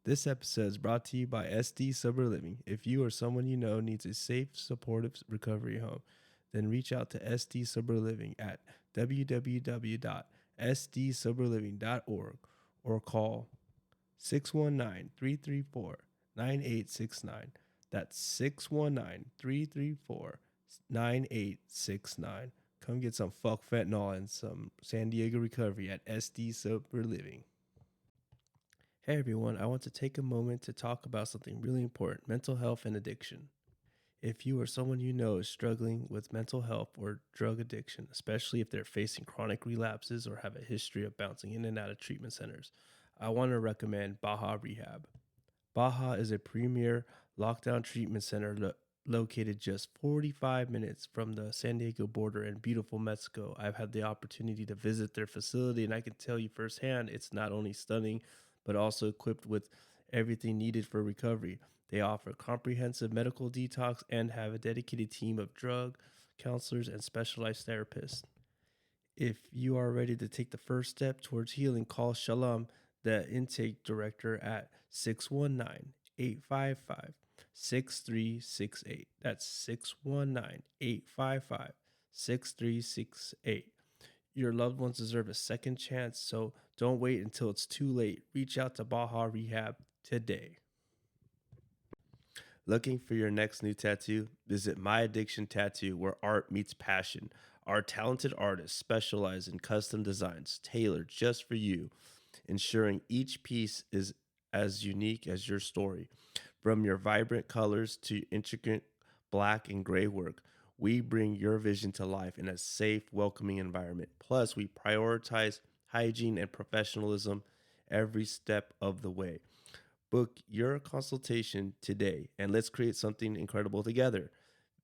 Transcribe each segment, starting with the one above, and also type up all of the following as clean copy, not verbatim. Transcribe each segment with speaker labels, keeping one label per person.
Speaker 1: This episode is brought to you by SD Sober Living. If you or someone you know needs a safe, supportive recovery home, then reach out to SD Sober Living at www.sdsoberliving.org or call 619-334-9869. That's 619-334-9869. Come get some Fuck Fentanyl and some San Diego recovery at SD Sober Living. Hey everyone, I want to take a moment to talk about something really important, mental health and addiction. If you or someone you know is struggling with mental health or drug addiction, especially if they're facing chronic relapses or have a history of bouncing in and out of treatment centers, I want to recommend Baja Rehab. Baja is a premier lockdown treatment center located just 45 minutes from the San Diego border in beautiful Mexico. I've had the opportunity to visit their facility, and I can tell you firsthand, it's not only stunning, but also equipped with everything needed for recovery. They offer comprehensive medical detox and have a dedicated team of drug counselors and specialized therapists. If you are ready to take the first step towards healing, call Shalom, the intake director, at 619-855-6368. That's 619-855-6368. Your loved ones deserve a second chance, so don't wait until it's too late. Reach out to Baja Rehab today. Looking for your next new tattoo? Visit My Addiction Tattoo, where art meets passion. Our talented artists specialize in custom designs tailored just for you, ensuring each piece is as unique as your story. From your vibrant colors to intricate black and gray work, we bring your vision to life in a safe, welcoming environment. Plus, we prioritize hygiene and professionalism every step of the way. Book your consultation today, and let's create something incredible together.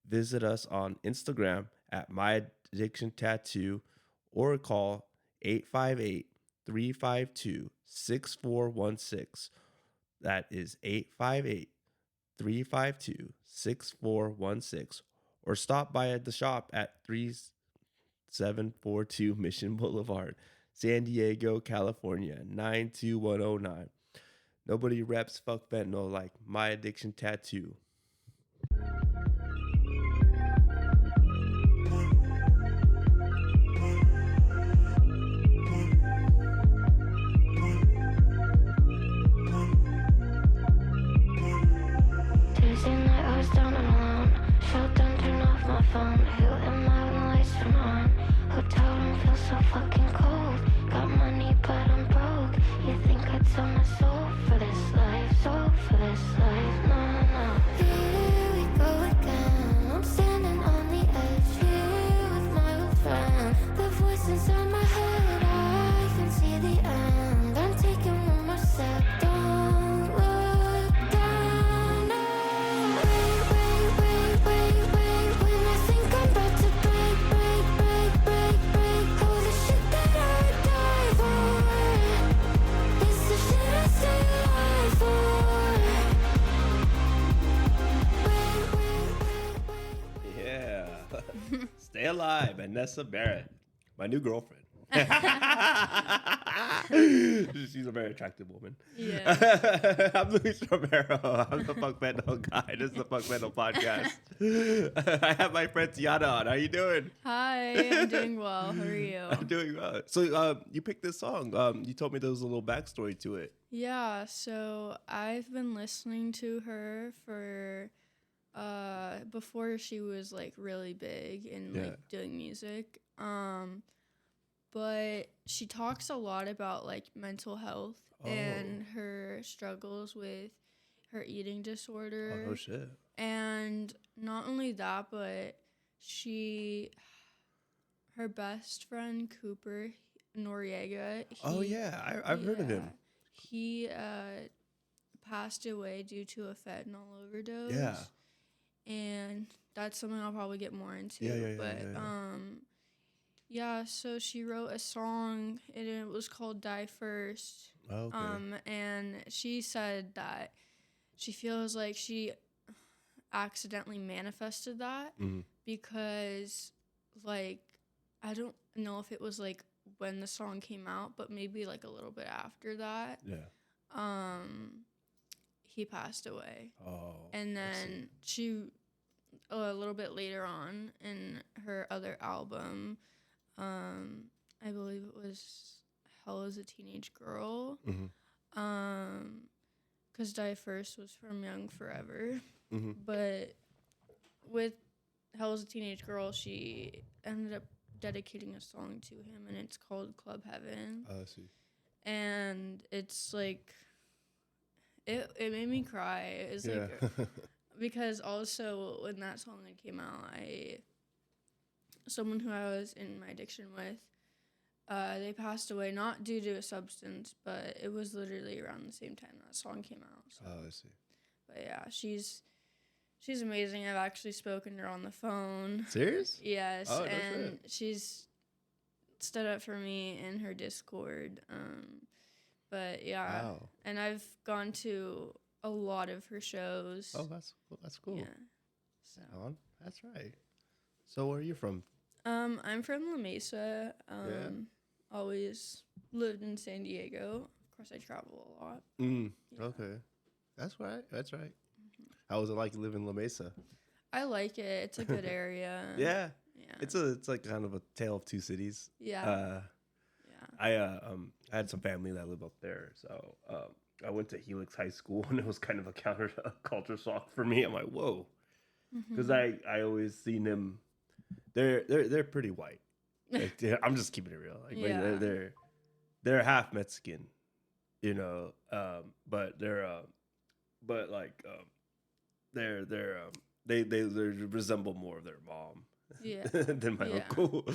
Speaker 1: Visit us on Instagram at My Addiction Tattoo or call 858-352-6416. That is 858-352-6416. Or stop by at the shop at 3742 Mission Boulevard, San Diego, California, 92109. Nobody reps Fuck Fentanyl like My Addiction Tattoo.
Speaker 2: Tuesday night I was down and alone. Shut down, turn off my phone. Who am I when the lights turn on? Hotel room feels so fucking cold. Got money but I'm broke. You think I'd sell my soul for this life? Soul for this life? No, no. Here we go again. I'm standing on the edge here with my old friend. The voice inside my head, I can see the end. I'm taking one more step. Don't look down. Wait. When I think I'm about to break. All the shit that I die for is the shit I stay alive for. Wait.
Speaker 1: Yeah. Stay Alive by Nessa Barrett, my new girlfriend. She's a very attractive woman.
Speaker 3: Yeah.
Speaker 1: I'm Luis Romero. I'm the Fuck Fentanyl guy. This is the Fuck Fentanyl podcast. I have my friend Tiana on. How you doing?
Speaker 3: Hi, I'm doing well. How are you?
Speaker 1: I'm doing well. So you picked this song. You told me there was a little backstory to it.
Speaker 3: Yeah, so I've been listening to her for before she was like really big and like doing music. But she talks a lot about like mental health and her struggles with her eating disorder.
Speaker 1: Oh shit.
Speaker 3: And not only that, but her best friend Cooper Noriega.
Speaker 1: I've heard of him.
Speaker 3: He passed away due to a fentanyl overdose.
Speaker 1: Yeah.
Speaker 3: And that's something I'll probably get more into.
Speaker 1: Yeah.
Speaker 3: So she wrote a song and it was called Die First.
Speaker 1: Oh, okay.
Speaker 3: And she said that she feels like she accidentally manifested that because, like, I don't know if it was, like, when the song came out, but maybe, like, a little bit after that.
Speaker 1: Yeah.
Speaker 3: he passed away.
Speaker 1: Oh.
Speaker 3: And then she, a little bit later on in her other album, I believe it was Hell is a Teenage Girl. Because Die First was from Young Forever. But with Hell is a Teenage Girl, she ended up dedicating a song to him, and it's called Club Heaven.
Speaker 1: Oh, I see.
Speaker 3: And it's like, it made me cry. It's like, because also when that song had came out, someone who I was in my addiction with, they passed away, not due to a substance, but it was literally around the same time that song came out. So.
Speaker 1: Oh, I see.
Speaker 3: But yeah, she's amazing. I've actually spoken to her on the phone.
Speaker 1: Serious?
Speaker 3: Yes,
Speaker 1: Oh, no
Speaker 3: and she's stood up for me in her Discord. But yeah,
Speaker 1: Wow.
Speaker 3: and I've gone to a lot of her shows.
Speaker 1: Oh, that's cool.
Speaker 3: Yeah. So.
Speaker 1: That's right. So where are you from?
Speaker 3: I'm from La Mesa. Always lived in San Diego. Of course, I travel a lot.
Speaker 1: Yeah. Okay. That's right. How was it like living in La Mesa?
Speaker 3: I like it. It's a good area.
Speaker 1: Yeah.
Speaker 3: Yeah.
Speaker 1: It's like kind of a tale of two cities.
Speaker 3: Yeah.
Speaker 1: I had some family that lived up there, so I went to Helix High School, and it was kind of a culture shock for me. I'm like, whoa, because I always seen them. They're pretty white. Like, I'm just keeping it real. Like they're half Mexican, you know, but they resemble more of their mom.
Speaker 3: Yeah.
Speaker 1: than my uncle,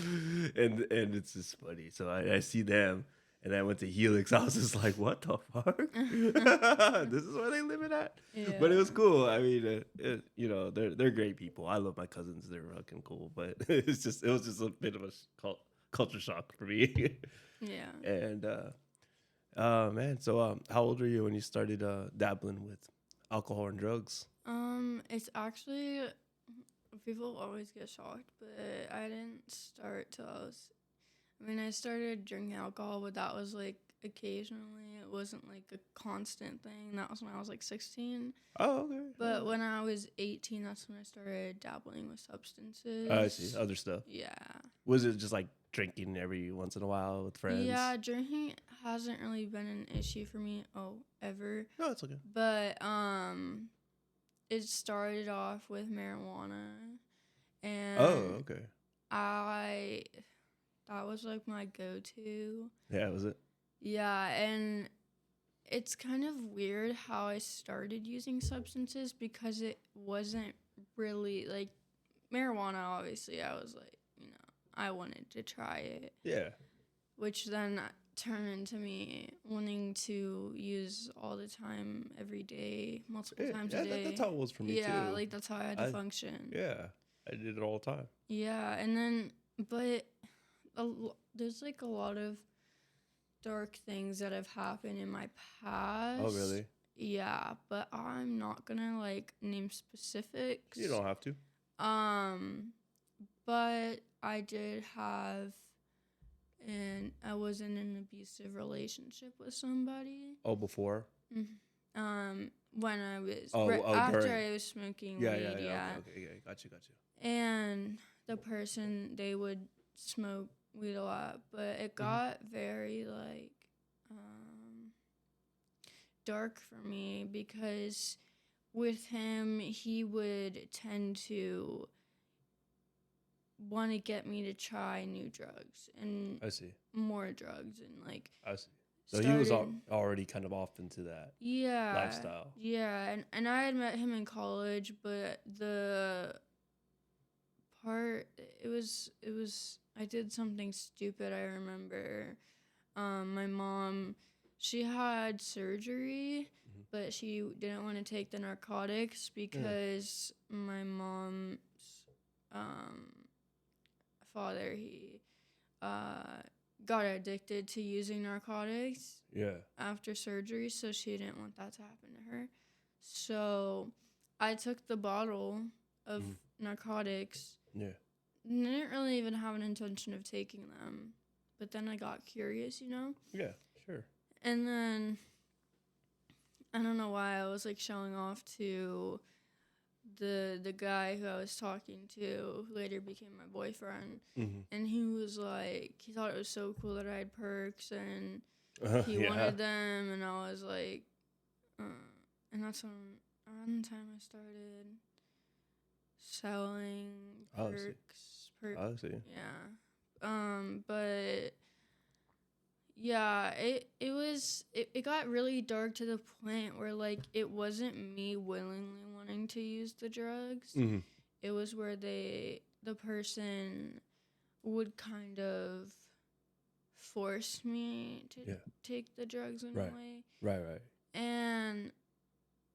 Speaker 1: and it's just funny. So I see them, and I went to Helix. I was just like, "What the fuck? This is where they living at?"
Speaker 3: Yeah.
Speaker 1: But it was cool. I mean, they're great people. I love my cousins; they're fucking cool. But it was just a bit of a culture shock for me.
Speaker 3: Yeah.
Speaker 1: And man, so how old were you when you started dabbling with alcohol and drugs?
Speaker 3: It's actually, people always get shocked, but I didn't start till I started drinking alcohol, but that was like occasionally. It wasn't like a constant thing. That was when I was like 16.
Speaker 1: Oh, okay.
Speaker 3: But when I was 18, that's when I started dabbling with substances.
Speaker 1: I see. Other stuff.
Speaker 3: Yeah.
Speaker 1: Was it just like drinking every once in a while with friends?
Speaker 3: Yeah, drinking hasn't really been an issue for me. Ever.
Speaker 1: No, it's okay.
Speaker 3: But it started off with marijuana, and
Speaker 1: okay.
Speaker 3: That was like my go-to.
Speaker 1: Yeah, was it?
Speaker 3: Yeah, and it's kind of weird how I started using substances because it wasn't really like marijuana. Obviously, I was like, I wanted to try it.
Speaker 1: Yeah.
Speaker 3: Which then turned into me wanting to use all the time, every day, multiple times a day.
Speaker 1: That's how it was for me too.
Speaker 3: Yeah, like that's how I had to function.
Speaker 1: Yeah, I did it all the time.
Speaker 3: Yeah, and then, but there's like a lot of dark things that have happened in my past.
Speaker 1: Oh, really?
Speaker 3: Yeah, but I'm not gonna like name specifics.
Speaker 1: You don't have to.
Speaker 3: But I did have, and I was in an abusive relationship with somebody.
Speaker 1: Oh, before?
Speaker 3: When I was
Speaker 1: after
Speaker 3: during. I was smoking weed. Yeah.
Speaker 1: Okay, got you.
Speaker 3: And the person, they would smoke weed a lot, but it got very like dark for me because with him, he would tend to want to get me to try new drugs and
Speaker 1: I see.
Speaker 3: more drugs and like
Speaker 1: I see. So he was already kind of off into that lifestyle.
Speaker 3: Yeah, and I had met him in college, but the part it was I did something stupid. I remember my mom, she had surgery, but she didn't want to take the narcotics because my mom's father, he got addicted to using narcotics after surgery, so she didn't want that to happen to her. So I took the bottle of narcotics. Yeah. Didn't really even have an intention of taking them, but then I got curious,
Speaker 1: Yeah, sure.
Speaker 3: And then I don't know why I was like showing off to the guy who I was talking to, who later became my boyfriend, and he was like, he thought it was so cool that I had perks, and he wanted them, and I was like, and that's when around the time I started selling perks.
Speaker 1: I see.
Speaker 3: Yeah. But yeah, it got really dark to the point where like it wasn't me willingly wanting to use the drugs. It was where the person would kind of force me to take the drugs in a way.
Speaker 1: Right.
Speaker 3: And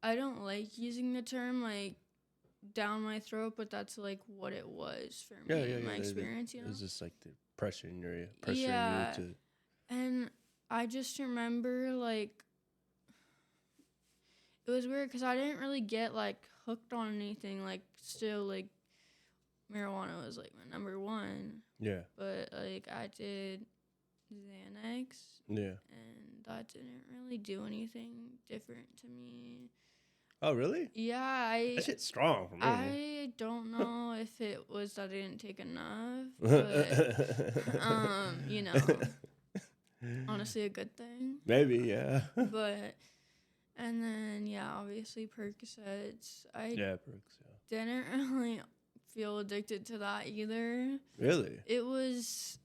Speaker 3: I don't like using the term like down my throat, but that's like what it was for me in my experience, you know?
Speaker 1: It's just like the pressuring you to...
Speaker 3: And I just remember, like, it was weird because I didn't really get, like, hooked on anything. Like, still, like, marijuana was, like, my number one.
Speaker 1: Yeah.
Speaker 3: But, like, I did Xanax.
Speaker 1: Yeah.
Speaker 3: And that didn't really do anything different to me.
Speaker 1: Oh, really?
Speaker 3: Yeah,
Speaker 1: that shit's strong for me.
Speaker 3: I don't know if it was that I didn't take enough, but, you know, honestly a good thing.
Speaker 1: Maybe, yeah.
Speaker 3: But, and then, yeah, obviously Percocets.
Speaker 1: Perks,
Speaker 3: didn't really feel addicted to that either.
Speaker 1: Really?
Speaker 3: It was,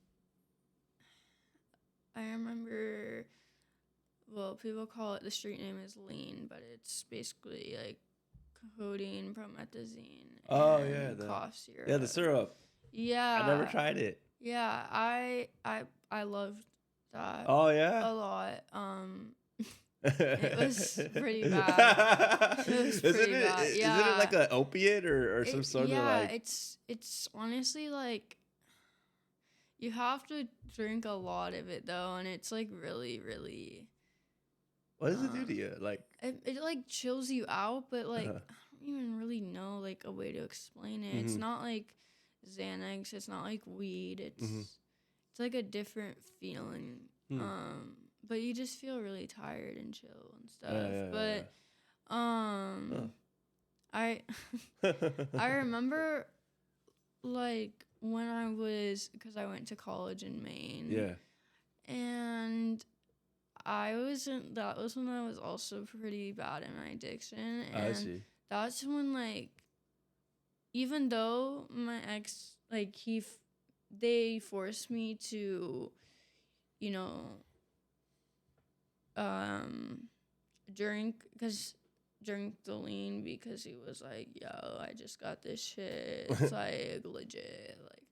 Speaker 3: I remember... Well, people call it, the street name is lean, but it's basically like codeine, promethazine, and cough syrup.
Speaker 1: Yeah, the syrup.
Speaker 3: Yeah.
Speaker 1: I never tried it.
Speaker 3: Yeah, I loved that.
Speaker 1: Oh, yeah?
Speaker 3: A lot. It was pretty bad. It was pretty bad. Yeah.
Speaker 1: Isn't it like an opiate or some sort of like...
Speaker 3: Yeah, it's honestly like, you have to drink a lot of it though, and it's like really, really...
Speaker 1: What does it do to you? Like
Speaker 3: it like chills you out, but like I don't even really know like a way to explain it. It's not like Xanax. It's not like weed. It's like a different feeling. But you just feel really tired and chill and stuff. I remember like when I was, because I went to college in Maine. Yeah. And that was when I was also pretty bad in my addiction. And
Speaker 1: I see.
Speaker 3: That's when, like, even though my ex, like, they forced me to, you know, drink the lean because he was like, yo, I just got this shit. It's, like, legit. Like,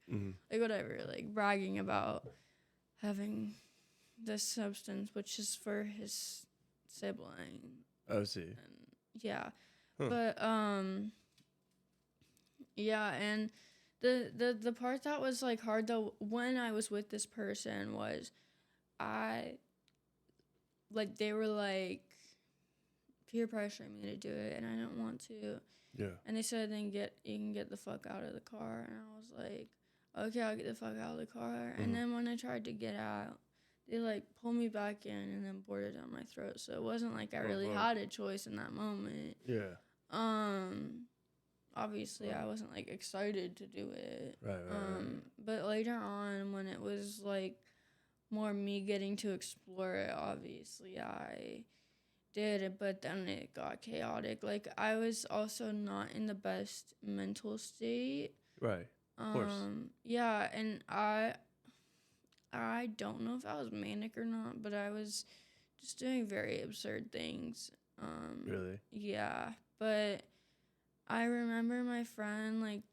Speaker 3: like, whatever. Like, bragging about having... this substance, which is for his sibling.
Speaker 1: I see.
Speaker 3: And yeah. But yeah, and the part that was like hard though when I was with this person was they were like peer pressuring me to do it, and I didn't want to. Yeah. And they said you can get the fuck out of the car, and I was like, okay, I'll get the fuck out of the car. And then when I tried to get out, they, like, pulled me back in and then boarded down my throat. So it wasn't like I really had a choice in that moment. Yeah. Obviously, I wasn't, like, excited to do it. Right. But later on, when it was, like, more me getting to explore it, obviously, I did it. But then it got chaotic. Like, I was also not in the best mental state. Right. Of course. Yeah, and I don't know if I was manic or not, but I was just doing very absurd things. Really? Yeah, but I remember my friend, like,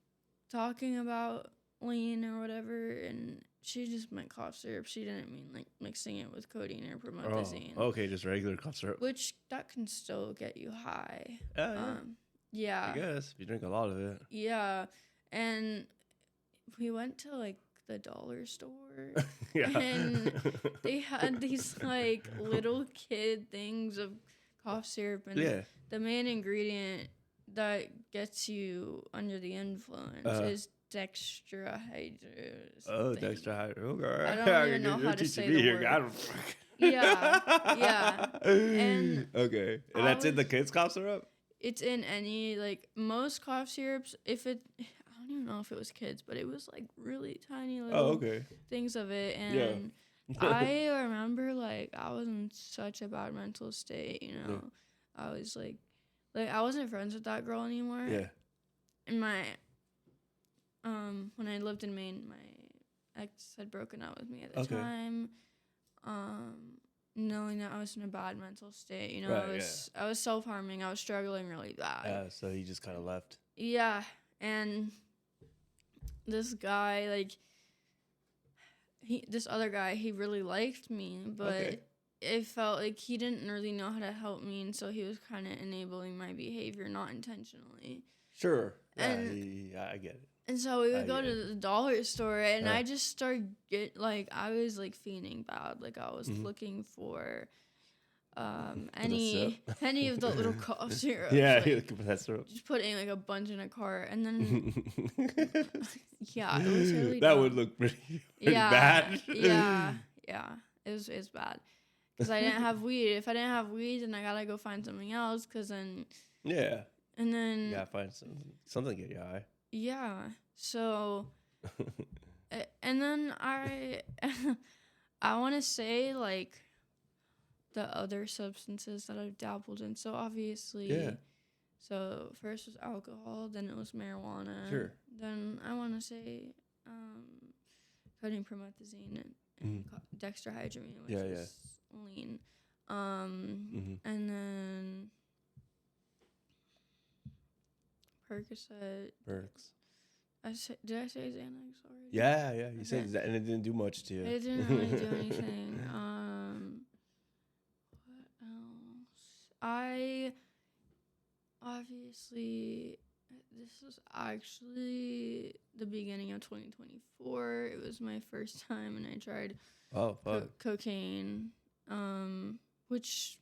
Speaker 3: talking about lean or whatever, and she just meant cough syrup. She didn't mean, like, mixing it with codeine or promethazine.
Speaker 1: Oh, okay, just regular cough syrup.
Speaker 3: Which, that can still get you high.
Speaker 1: Yeah. I guess, if you drink a lot of it.
Speaker 3: Yeah, and we went to, like, the dollar store. And they had these like little kid things of cough syrup, and the main ingredient that gets you under the influence is dextrahydrous.
Speaker 1: Oh,
Speaker 3: thing.
Speaker 1: dextrahydrous. Okay.
Speaker 3: I don't even know how to say the word.
Speaker 1: I don't.
Speaker 3: Yeah. And
Speaker 1: okay, and that's in the kids' cough syrup.
Speaker 3: It's in any, like, most cough syrups. I don't even know if it was kids, but it was like really tiny little things of it. And I remember, like, I was in such a bad mental state, you know. I was like I wasn't friends with that girl anymore.
Speaker 1: Yeah.
Speaker 3: And when I lived in Maine, my ex had broken up with me at the time. Knowing that I was in a bad mental state, you know, I was self-harming. I was struggling really bad.
Speaker 1: So he just kind of left.
Speaker 3: Yeah, and this guy, like, this other guy, he really liked me, but it felt like he didn't really know how to help me, and so he was kind of enabling my behavior, not intentionally.
Speaker 1: Sure. I get it.
Speaker 3: And so we would go to the dollar store, and I just started I was like fiending bad. Like I was looking for any of the little cough syrups.
Speaker 1: Yeah,
Speaker 3: like,
Speaker 1: that syrup.
Speaker 3: Just putting like a bunch in a cart, and then it was really
Speaker 1: that
Speaker 3: dumb.
Speaker 1: would look pretty bad.
Speaker 3: Yeah, it was bad because I didn't have weed. If I didn't have weed, then I gotta go find something else. Cause then and then
Speaker 1: you gotta find something to get you high.
Speaker 3: Yeah. So, and then I want to say, like, the other substances that I've dabbled in. So, obviously, so first was alcohol, then it was marijuana.
Speaker 1: Sure.
Speaker 3: Then I want to say codeine, promethazine, and dextrahydramine, which is lean. And then Percocet.
Speaker 1: Perks.
Speaker 3: Did I say Xanax already?
Speaker 1: Yeah. You said that, and it didn't do much to you.
Speaker 3: It didn't really do anything. What else? I obviously, this was actually the beginning of 2024. It was my first time, and I tried cocaine, which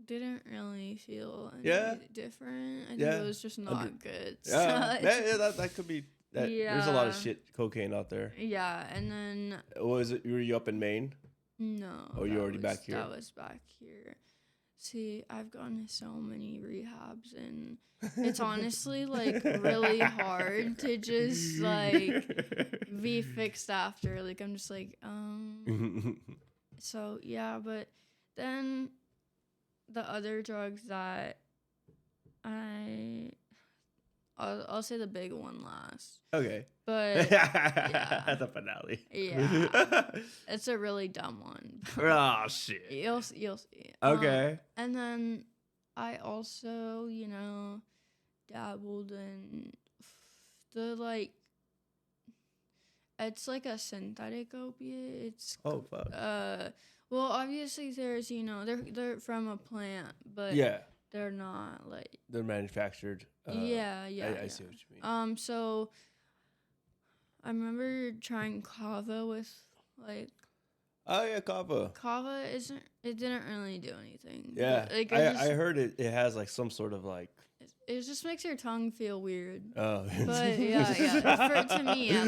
Speaker 3: didn't really feel any different. I think it was just not good.
Speaker 1: That could be. There's a lot of shit cocaine out there.
Speaker 3: Yeah, and then
Speaker 1: were you up in Maine?
Speaker 3: No.
Speaker 1: Oh, you already back here?
Speaker 3: That was back here. See, I've gone to so many rehabs, and it's honestly like really hard to just like be fixed after. Like I'm just like So yeah, but then the other drugs that I'll say the big one last.
Speaker 1: Okay.
Speaker 3: But
Speaker 1: the finale.
Speaker 3: Yeah. It's a really dumb one.
Speaker 1: Oh shit.
Speaker 3: You'll see.
Speaker 1: Okay.
Speaker 3: And then I also, dabbled in it's like a synthetic opiate. It's
Speaker 1: fuck.
Speaker 3: Well, obviously there's, they're from a plant, but they're not like
Speaker 1: they're manufactured. I see what you mean.
Speaker 3: So I remember trying kava with like.
Speaker 1: Oh yeah, kava.
Speaker 3: Kava it didn't really do anything.
Speaker 1: Yeah,
Speaker 3: like
Speaker 1: I heard it has like some sort of like.
Speaker 3: It just makes your tongue feel weird.
Speaker 1: Oh.
Speaker 3: But to me at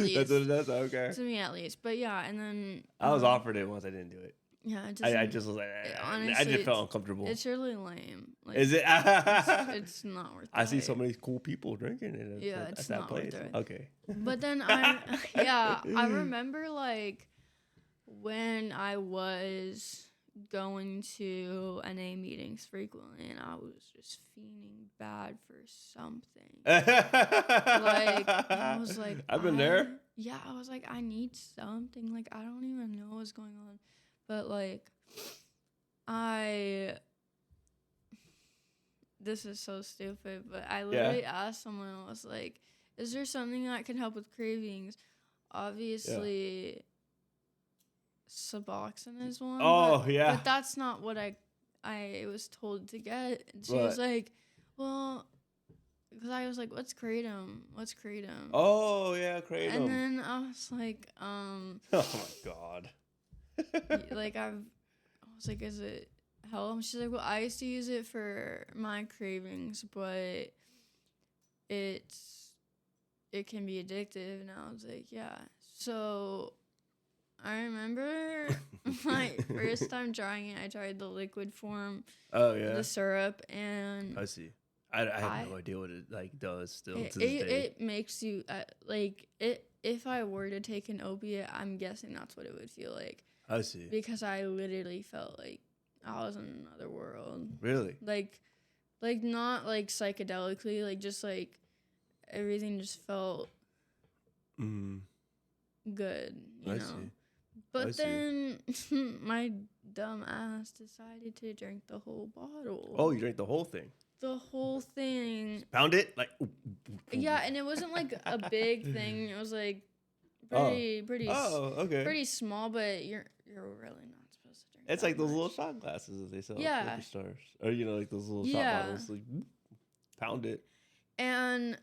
Speaker 3: least.
Speaker 1: That's what it does. Okay.
Speaker 3: To me at least, but yeah, and then.
Speaker 1: I was offered it once. I didn't do it.
Speaker 3: Yeah,
Speaker 1: I just was like, honestly, I just felt uncomfortable.
Speaker 3: It's really lame. Like,
Speaker 1: is it?
Speaker 3: it's not worth it.
Speaker 1: I see so many cool people drinking it.
Speaker 3: It's not
Speaker 1: place.
Speaker 3: Worth it.
Speaker 1: Okay.
Speaker 3: But then I remember like when I was going to NA meetings frequently, and I was just feeling bad for something. Like I was like,
Speaker 1: I've been there.
Speaker 3: Yeah, I was like, I need something. Like I don't even know what's going on. But, like, this is so stupid, but I literally asked someone, I was like, is there something that can help with cravings? Obviously, Suboxone is one. But that's not what I was told to get. And she was like, well, because I was like, what's kratom?
Speaker 1: Oh, yeah, kratom.
Speaker 3: And then I was like,
Speaker 1: oh, my God.
Speaker 3: Like I was like, is it help? She's like, well, I used to use it for my cravings, but it it can be addictive. And I was like, yeah. So I remember my first time trying it, I tried the liquid form.
Speaker 1: Oh, yeah.
Speaker 3: The syrup, and
Speaker 1: I see. I have no idea what it like does still to this day.
Speaker 3: It makes you like it. If I were to take an opiate, I'm guessing that's what it would feel like.
Speaker 1: I see.
Speaker 3: Because I literally felt like I was in another world.
Speaker 1: Really?
Speaker 3: Like not like psychedelically, like just like everything just felt good, you know.
Speaker 1: See.
Speaker 3: But then my dumb ass decided to drink the whole bottle.
Speaker 1: Oh, you drank the whole thing?
Speaker 3: The whole thing.
Speaker 1: Pound it? Like,
Speaker 3: yeah, and it wasn't like a big thing. It was like pretty small, but you're really not supposed to drink.
Speaker 1: It's like those little shot glasses that they sell at liquor stores. Or, you know, like those little shot bottles. Like, pound it.
Speaker 3: And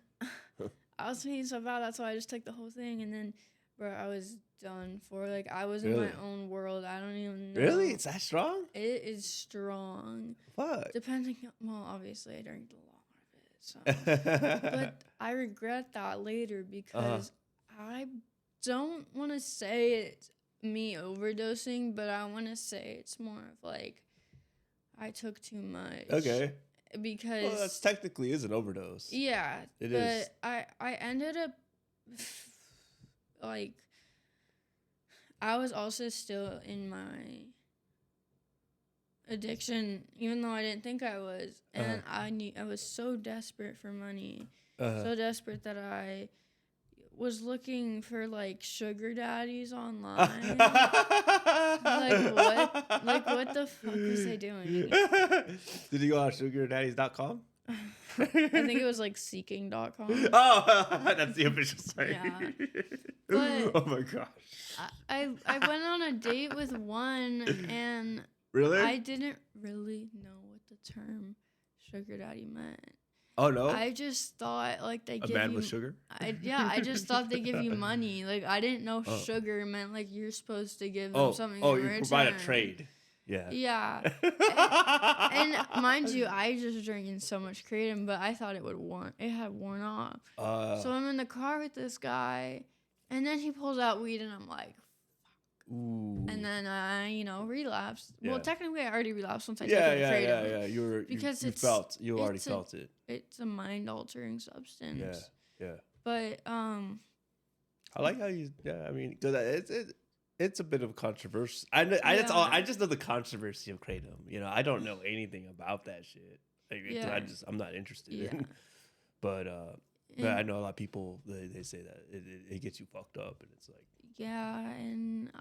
Speaker 3: I was feeling so bad. That's why I just took the whole thing. And then, bro, I was done for. Like, I was in my own world. I don't even know.
Speaker 1: Really? It's that strong?
Speaker 3: It is strong.
Speaker 1: Fuck.
Speaker 3: Depending, well, obviously, I drank a lot of it. So. But I regret that later because I don't want to say it's me overdosing, but I want to say it's more of like I took too much.
Speaker 1: Okay.
Speaker 3: Because
Speaker 1: that technically is an overdose.
Speaker 3: Yeah,
Speaker 1: it is.
Speaker 3: But I ended up like I was also still in my addiction, even though I didn't think I was, and I was so desperate for money, so desperate that I was looking for like sugar daddies online. Like what the fuck was I doing?
Speaker 1: Did you go on sugardaddies.com?
Speaker 3: I think it was like seeking.com.
Speaker 1: Oh, that's the official site.
Speaker 3: Yeah. But
Speaker 1: oh my gosh.
Speaker 3: I went on a date with one, and
Speaker 1: really?
Speaker 3: I didn't really know what the term sugar daddy meant.
Speaker 1: Oh no!
Speaker 3: I just thought like they give
Speaker 1: a man
Speaker 3: you,
Speaker 1: with sugar.
Speaker 3: I just thought they give you money. Like I didn't know sugar meant like you're supposed to give them something. Oh,
Speaker 1: you provide a trade. Yeah.
Speaker 3: Yeah. and mind you, I just drinking so much kratom, but I thought it had worn off. So I'm in the car with this guy, and then he pulls out weed, and I'm like, fuck.
Speaker 1: Ooh.
Speaker 3: And then I, relapsed.
Speaker 1: Yeah.
Speaker 3: Well, technically, I already relapsed once I took the kratom.
Speaker 1: Yeah. You already felt it.
Speaker 3: It's a mind-altering substance.
Speaker 1: Yeah.
Speaker 3: But
Speaker 1: I like how you. Yeah, I mean, because it's a bit of controversy. I just know the controversy of kratom. I don't know anything about that shit. Like, I'm not interested in. But I know a lot of people. They say that it gets you fucked up, and it's like.
Speaker 3: Yeah, and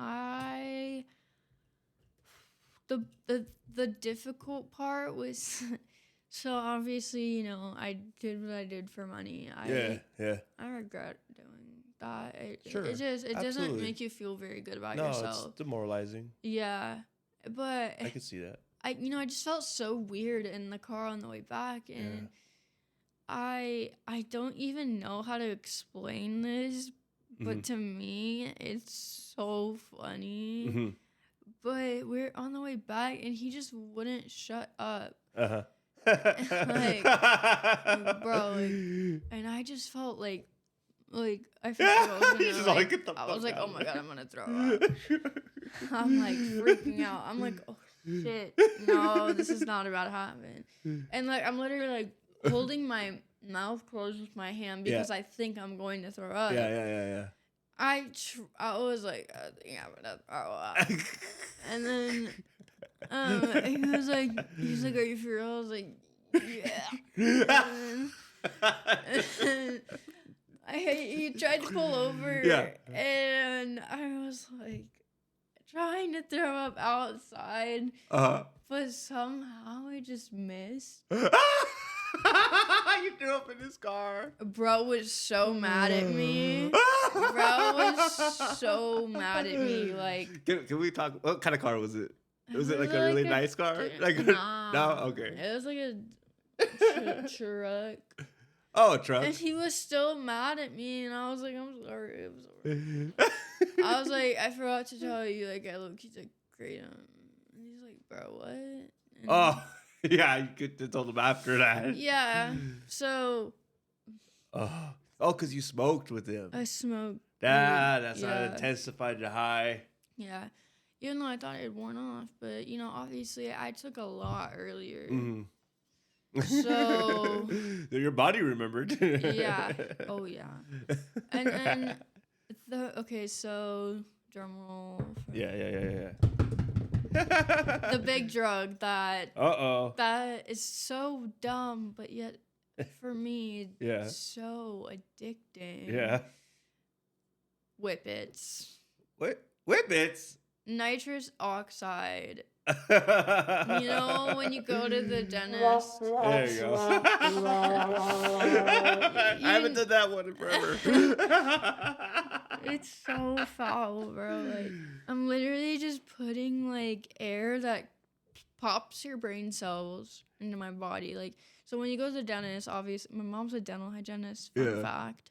Speaker 3: the difficult part was. So obviously, I did what I did for money. I regret doing that. It doesn't make you feel very good about yourself.
Speaker 1: No, it's demoralizing.
Speaker 3: Yeah, but
Speaker 1: I can see that.
Speaker 3: I just felt so weird in the car on the way back, and I don't even know how to explain this, but to me, it's so funny. Mm-hmm. But we're on the way back, and he just wouldn't shut up. like, bro, and I just felt like I forgot what I was like, oh my god, I'm gonna throw up. I'm like freaking out. I'm like, oh shit, no, this is not about to happen. And like, I'm literally like holding my mouth closed with my hand because I think I'm going to throw up.
Speaker 1: Yeah.
Speaker 3: I was like, I think I'm gonna throw up. And then he's like, are you for real? I was like, yeah. And he tried to pull over, and I was like trying to throw up outside, but somehow I just missed.
Speaker 1: You threw up in his car.
Speaker 3: Bro was so mad at me. Like,
Speaker 1: can we talk? What kind of car was it? Was it like a really nice car? No, okay.
Speaker 3: It was like a truck.
Speaker 1: Oh, a truck.
Speaker 3: And he was still mad at me, and I was like, I'm sorry. I was like, I forgot to tell you, like, I low-key took kratom. And he's like, bro, what? And
Speaker 1: yeah, you could have told him after that.
Speaker 3: Yeah, so.
Speaker 1: Oh, Oh, because you smoked with him.
Speaker 3: I smoked.
Speaker 1: That's
Speaker 3: yeah.
Speaker 1: how it intensified the high.
Speaker 3: Yeah. Even though I thought it had worn off, but obviously I took a lot earlier. So
Speaker 1: your body remembered.
Speaker 3: yeah. Oh yeah. And so drum roll.
Speaker 1: Yeah.
Speaker 3: The big drug that that is so dumb, but yet for me so addicting.
Speaker 1: Yeah.
Speaker 3: Whippets.
Speaker 1: What? Whippets?
Speaker 3: Nitrous oxide. When you go to the dentist.
Speaker 1: There you go. I haven't done that one in forever.
Speaker 3: It's so foul, bro. Like, I'm literally just putting like air that pops your brain cells into my body. Like, so when you go to the dentist, obviously, my mom's a dental hygienist. Fun fact.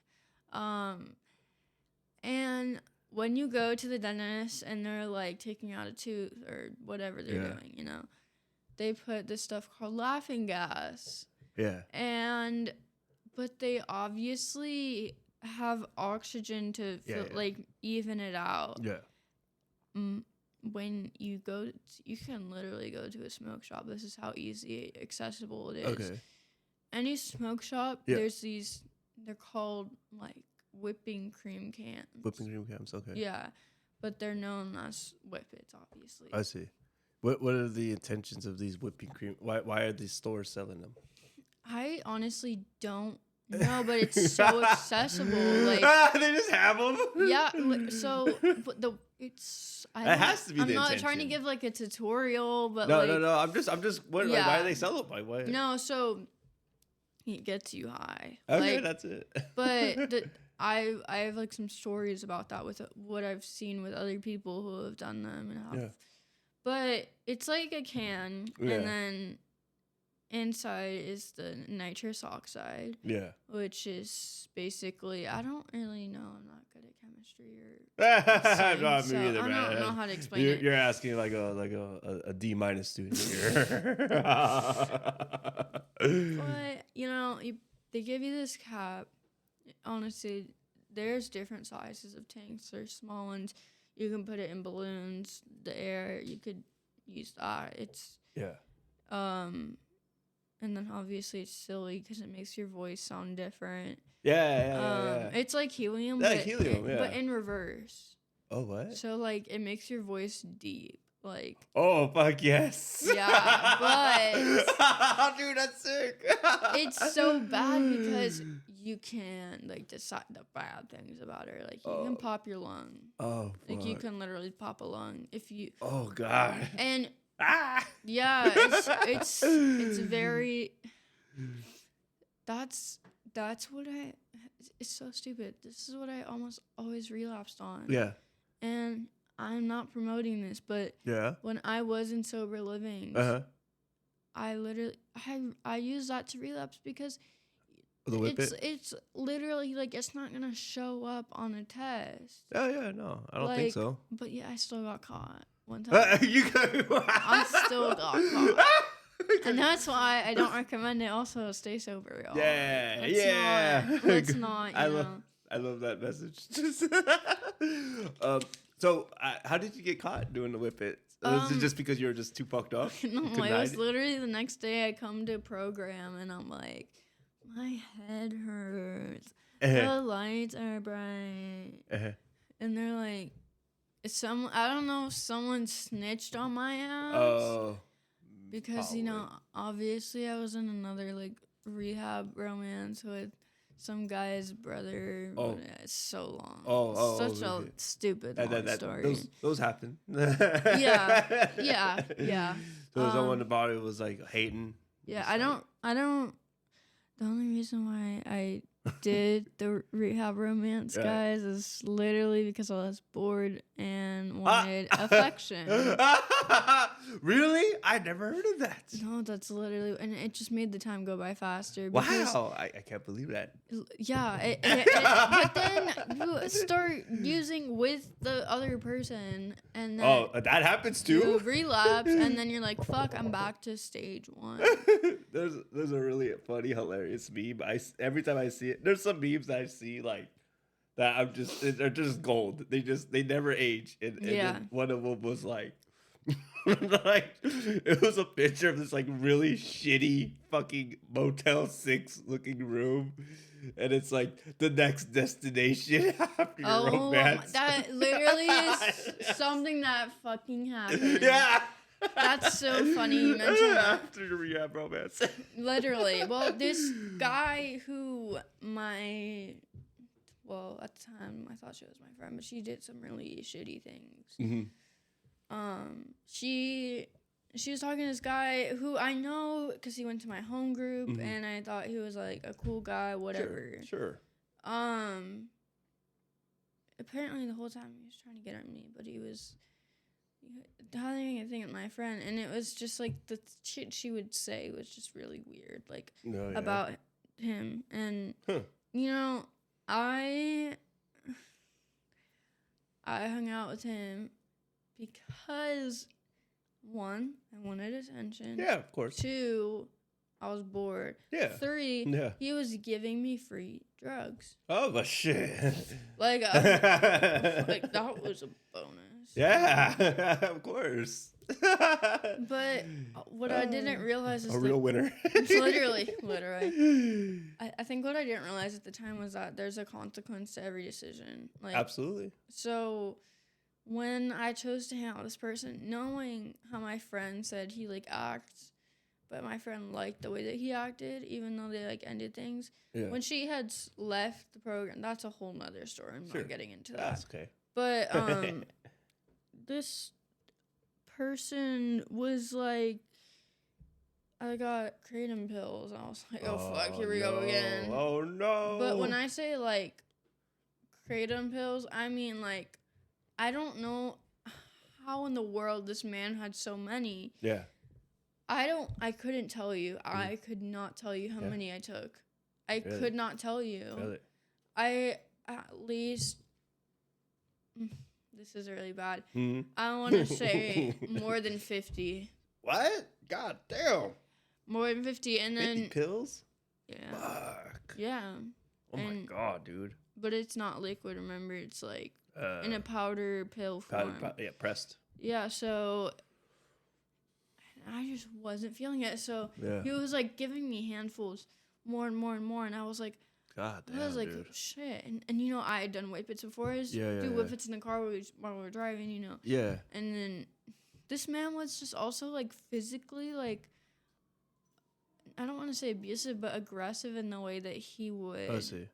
Speaker 3: And when you go to the dentist and they're like taking out a tooth or whatever they're doing, they put this stuff called laughing gas.
Speaker 1: Yeah.
Speaker 3: But they obviously have oxygen to even it out.
Speaker 1: Yeah.
Speaker 3: When you go, you can literally go to a smoke shop. This is how easy accessible it is. Okay. Any smoke shop, there's these. They're called like whipping cream cans.
Speaker 1: Whipping cream cans, okay.
Speaker 3: Yeah, but they're known as whippets, obviously.
Speaker 1: I see. What are the intentions of these whipping cream? Why are these stores selling them?
Speaker 3: I honestly don't know, but it's so accessible. Like
Speaker 1: they just have them.
Speaker 3: Yeah. So, but it
Speaker 1: has to be.
Speaker 3: I'm not trying to give like a tutorial, but
Speaker 1: no. I'm just. What, like, why do they sell them? Why?
Speaker 3: No, so it gets you high.
Speaker 1: Okay,
Speaker 3: like,
Speaker 1: that's it.
Speaker 3: But I have like some stories about that with what I've seen with other people who have done them and how. Yeah. But it's like a can, and then inside is the nitrous oxide. Yeah. Which is basically, I don't really know. I'm not good at chemistry or.
Speaker 1: No, me either,
Speaker 3: I
Speaker 1: man.
Speaker 3: don't know how to explain it.
Speaker 1: You're asking like a D- student here.
Speaker 3: But they give you this cap. Honestly, there's different sizes of tanks. There's small ones. You can put it in balloons. The air, you could use that. It's and then obviously it's silly because it makes your voice sound different. Yeah. It's like helium, but in reverse.
Speaker 1: Oh, what?
Speaker 3: So like it makes your voice deep. Like,
Speaker 1: oh fuck yes.
Speaker 3: Yeah, but
Speaker 1: dude, that's sick.
Speaker 3: It's so bad because you can like decide the bad things about her. Like you can pop your lung. Oh, like you can literally pop a lung if you.
Speaker 1: Oh god.
Speaker 3: And yeah, it's very. That's what it's so stupid. This is what I almost always relapsed on. Yeah. And I'm not promoting this, but when I was in sober living, I use that to relapse because it's literally like it's not gonna show up on a test.
Speaker 1: Oh yeah, no, I don't think so.
Speaker 3: But yeah, I still got caught one time. I still got caught. And that's why I don't recommend it. Also, stay sober, y'all. Let's not. I
Speaker 1: love that message. So, how did you get caught doing the whippet? Was it just because you were just too fucked up?
Speaker 3: No, it was literally the next day I come to program and I'm like, my head hurts. The lights are bright. And they're like, I don't know if someone snitched on my ass. Oh. Because, obviously I was in another, like, rehab romance with some guy's brother. Oh. It's so long. Such a stupid long story.
Speaker 1: Those happen.
Speaker 3: Yeah.
Speaker 1: So someone about it was, like, hating?
Speaker 3: Yeah, I don't. The only reason why I did the rehab romance, guys, is literally because I was bored and wanted affection.
Speaker 1: Really? I never heard of that.
Speaker 3: No, that's literally, and it just made the time go by faster.
Speaker 1: Wow, I can't believe that.
Speaker 3: Yeah, but then you start using with the other person, and then
Speaker 1: that happens too.
Speaker 3: You relapse, and then you're like, "Fuck, I'm back to stage one."
Speaker 1: There's a really funny, hilarious meme. Every time I see There's some memes that I see like that I'm just they're just gold. They never age. And then one of them was like like it was a picture of this like really shitty fucking Motel 6 looking room, and it's like the next destination after your romance.
Speaker 3: That literally is something that fucking happened.
Speaker 1: Yeah.
Speaker 3: That's so funny you mentioned that.
Speaker 1: After your rehab romance.
Speaker 3: Literally. Well, this guy who at the time I thought she was my friend, but she did some really shitty things.
Speaker 1: Mm-hmm.
Speaker 3: She was talking to this guy who I know because he went to my home group,
Speaker 1: Mm-hmm.
Speaker 3: and I thought he was like a cool guy, whatever.
Speaker 1: Sure.
Speaker 3: Apparently the whole time he was trying to get at me, but he was having a thing with my friend, and it was just like the shit she would say was just really weird, like about him. And you know, I hung out with him because 1, I wanted attention.
Speaker 1: Yeah, of course.
Speaker 3: 2, I was bored.
Speaker 1: Yeah.
Speaker 3: 3, he was giving me free drugs.
Speaker 1: Oh, but shit.
Speaker 3: Like that was a bonus.
Speaker 1: Yeah, of course.
Speaker 3: But what I didn't realize is
Speaker 1: a real winner.
Speaker 3: literally. I think what I didn't realize at the time was that there's a consequence to every decision. Like,
Speaker 1: absolutely.
Speaker 3: So when I chose to hang out with this person, knowing how my friend said he like acts, but my friend liked the way that he acted, even though they like ended things. Yeah. When she had left the program, that's a whole nother story. I'm not getting into that.
Speaker 1: That's okay.
Speaker 3: But this person was like, I got kratom pills. I was like, oh fuck, here we go again.
Speaker 1: Oh no.
Speaker 3: But when I say like kratom pills, I mean like, I don't know how in the world this man had so many. Yeah. I couldn't tell you. I could not tell you how many I took. I could not tell you. Really? I at least, this is really bad. Mm-hmm. I want to say more than 50.
Speaker 1: What? God damn.
Speaker 3: More than 50, and
Speaker 1: 50
Speaker 3: then
Speaker 1: pills?
Speaker 3: Yeah.
Speaker 1: Fuck.
Speaker 3: Yeah.
Speaker 1: Oh my god, dude.
Speaker 3: But it's not liquid, remember? It's like in a powder pill form.
Speaker 1: Pressed.
Speaker 3: Yeah, so I just wasn't feeling it. So he was like giving me handfuls more and more and more, and I was like,
Speaker 1: God damn,
Speaker 3: I was like,
Speaker 1: dude.
Speaker 3: shit. And you know, I had done whippets before. Do whippets in the car while we were driving, you know. Yeah. And then this man was just also like physically like, I don't want to say abusive, but aggressive in the way that he would.
Speaker 1: I see.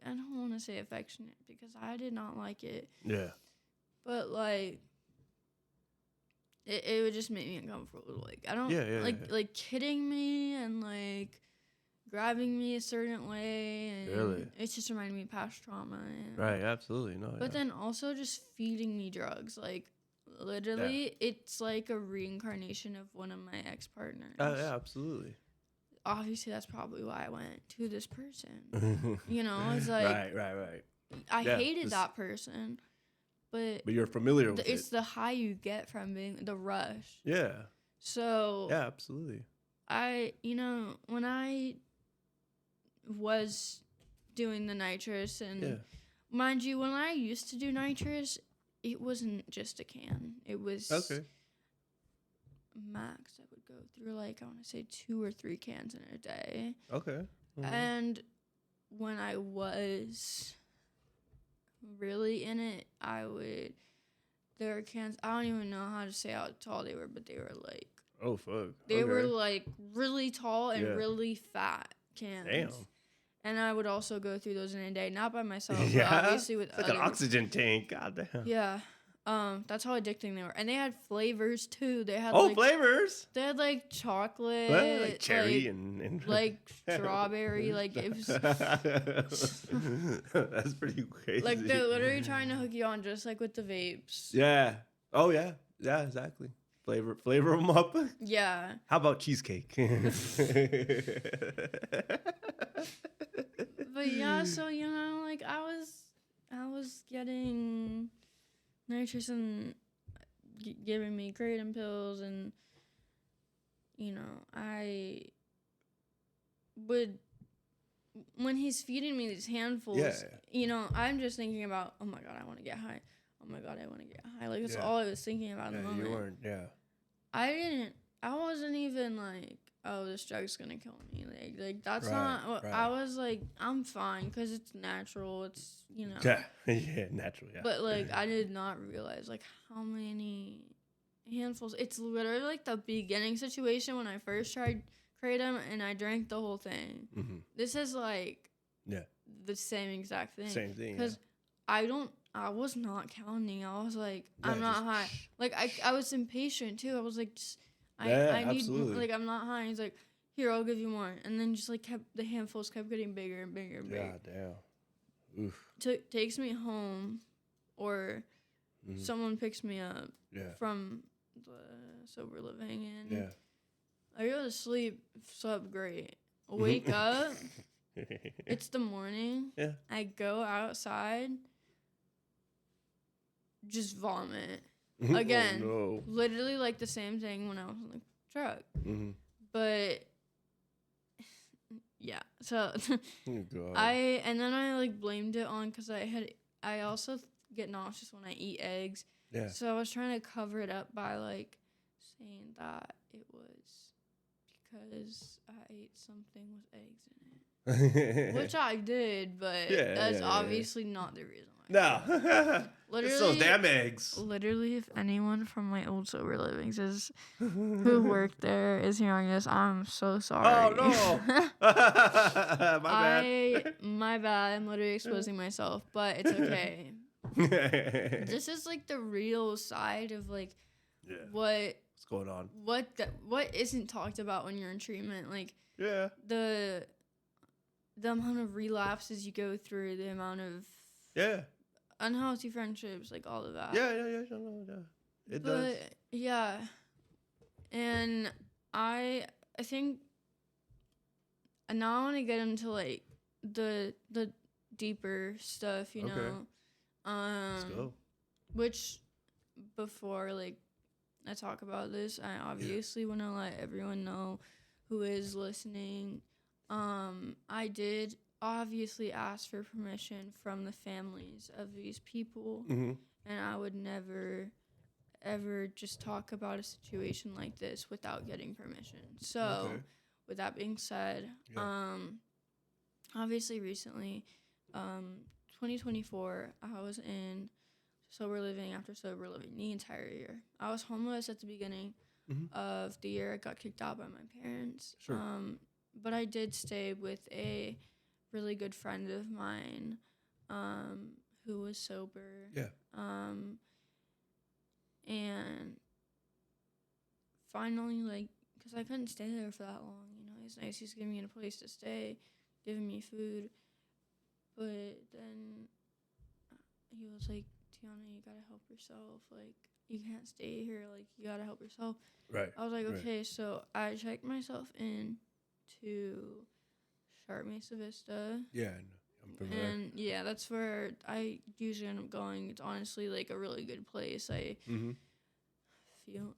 Speaker 3: I don't want to say affectionate because I did not like it.
Speaker 1: Yeah.
Speaker 3: But like, it would just make me uncomfortable. Like I don't like kidding me and like grabbing me a certain way, and
Speaker 1: really?
Speaker 3: It's just reminding me of past trauma. And,
Speaker 1: right. Absolutely. No.
Speaker 3: But then also just feeding me drugs, like. Literally, it's like a reincarnation of one of my ex-partners.
Speaker 1: Yeah, absolutely.
Speaker 3: Obviously, that's probably why I went to this person. You know, it's like...
Speaker 1: Right.
Speaker 3: I hated that person, but
Speaker 1: you're familiar with it.
Speaker 3: It's the high you get from being... The rush.
Speaker 1: Yeah.
Speaker 3: So...
Speaker 1: Yeah, absolutely.
Speaker 3: When I was doing the nitrous, and... Mind you, when I used to do nitrous... It wasn't just a can. It was max. I would go through like I want to say 2 or 3 cans in a day. Okay. Mm-hmm. And when I was really in it, there were cans. I don't even know how to say how tall they were, but they were like.
Speaker 1: Oh fuck.
Speaker 3: They were like really tall and really fat cans. Damn. And I would also go through those in a day, not by myself, but obviously with others.
Speaker 1: Like an oxygen tank. God damn.
Speaker 3: Yeah. That's how addicting they were. And they had flavors too. They had
Speaker 1: flavors.
Speaker 3: They had like chocolate,
Speaker 1: like cherry and
Speaker 3: like strawberry. Like it was.
Speaker 1: That's pretty crazy.
Speaker 3: Like they're literally trying to hook you on, just like with the vapes.
Speaker 1: Yeah. Oh yeah. Yeah. Exactly. Flavor them up.
Speaker 3: Yeah.
Speaker 1: How about cheesecake?
Speaker 3: But yeah, so like I was getting nitrous and giving me kratom pills, and I would when he's feeding me these handfuls, you know, I'm just thinking about, oh my God, I want to get high. Oh my God, I want to get high. Like, that's all I was thinking about in the moment.
Speaker 1: You weren't,
Speaker 3: I wasn't even like, oh, this drug's going to kill me. Like that's not what I was like, I'm fine because it's natural. It's, you know.
Speaker 1: Yeah, natural, yeah.
Speaker 3: But, like, I did not realize, like, how many handfuls. It's literally, like, the beginning situation when I first tried Kratom and I drank the whole thing. Mm-hmm. This is, like, the same exact thing.
Speaker 1: Same thing,
Speaker 3: because I was not counting. I was like, I'm not high. Like, I was impatient, too. I was like, just, I need more. Like, I'm not high. He's like, here, I'll give you more. And then just, like, the handfuls kept getting bigger and bigger and bigger.
Speaker 1: God damn. Oof.
Speaker 3: Takes me home, or someone picks me up from the sober living, and I go to sleep, slept great. Wake up, it's the morning. Yeah. I go outside, just vomit. Again,
Speaker 1: no.
Speaker 3: Literally like the same thing when I was in the truck. Mm-hmm. But yeah, so and then I like blamed it on because I also get nauseous when I eat eggs. Yeah. So I was trying to cover it up by like saying that it was because I ate something with eggs in it. Which I did, but that's obviously not the reason why.
Speaker 1: No. Literally, it's those damn eggs.
Speaker 3: Literally, if anyone from my old sober livings who worked there is hearing this, I'm so sorry.
Speaker 1: Oh no.
Speaker 3: My bad. I'm literally exposing myself, but it's okay. This is like the real side of like what's
Speaker 1: going on.
Speaker 3: What isn't talked about when you're in treatment, like the amount of relapses you go through, the amount of unhealthy friendships, like all of that. It does. Yeah, and I think, and now I want to get into like the deeper stuff, you know.
Speaker 1: Let's go.
Speaker 3: Which before like I talk about this, I obviously want to let everyone know who is listening. I did obviously ask for permission from the families of these people, and I would never, ever just talk about a situation like this without getting permission. So, with that being said, obviously recently, 2024, I was in sober living after sober living the entire year. I was homeless at the beginning of the year. I got kicked out by my parents. Sure. But I did stay with a really good friend of mine who was sober. Yeah. And finally, like, because I couldn't stay there for that long, you know, he's nice. He's giving me a place to stay, giving me food. But then he was like, Tiana, you gotta help yourself. Like, you can't stay here. Like, you gotta help yourself. Right. I was like, okay. So I checked myself in to Sharp Mesa Vista. Yeah, I'm familiar. And yeah, that's where I usually end up going. It's honestly like a really good place. If you end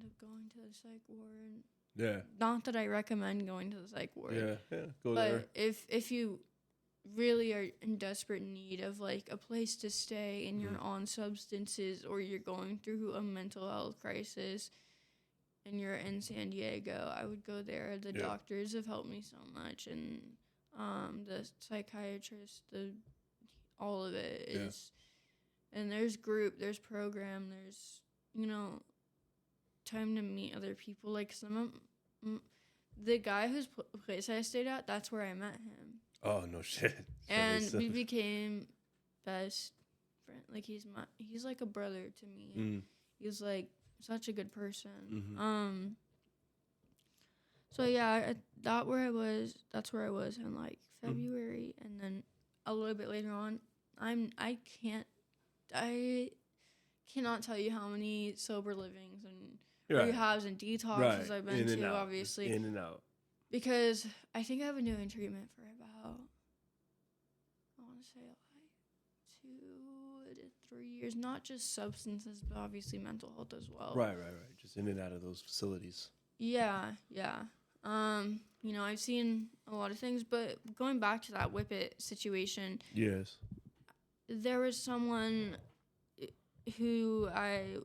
Speaker 3: up going to the psych ward. Not that I recommend going to the psych ward. Go there. But if you really are in desperate need of like a place to stay and you're on substances or you're going through a mental health crisis and you're in San Diego, I would go there. The doctors have helped me so much, and the psychiatrist, all of it is, and there's group, there's program, there's, you know, time to meet other people. Like the guy whose place I stayed at, that's where I met him.
Speaker 1: Oh, no shit.
Speaker 3: And we became best friends. Like, he's like a brother to me. He's, like, such a good person. So, yeah, that's where I was in, like, February. And then a little bit later on, I cannot tell you how many sober livings and rehabs and detoxes I've been to, obviously.
Speaker 1: In and out.
Speaker 3: Because I think I've been doing treatment for about, I want to say like 2 to 3 years. Not just substances, but obviously mental health as well.
Speaker 1: Right. Just in and out of those facilities.
Speaker 3: Yeah. You know, I've seen a lot of things, but going back to that Whippet situation,
Speaker 1: Yes.
Speaker 3: there was someone who I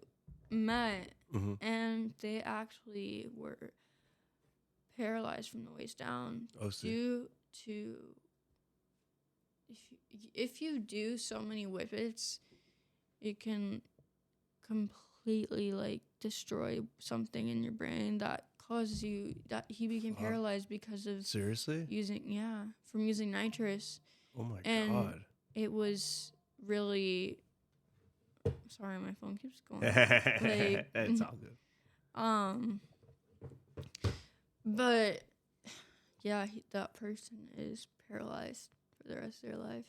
Speaker 3: met, and they actually were paralyzed from the waist down due to if you do so many Whippets, it can completely like destroy something in your brain that causes you that he became paralyzed because of
Speaker 1: Seriously
Speaker 3: from using nitrous.
Speaker 1: Oh my
Speaker 3: and
Speaker 1: god.
Speaker 3: it was really sorry, my phone keeps going like
Speaker 1: It's all good.
Speaker 3: But yeah, that person is paralyzed for the rest of their life.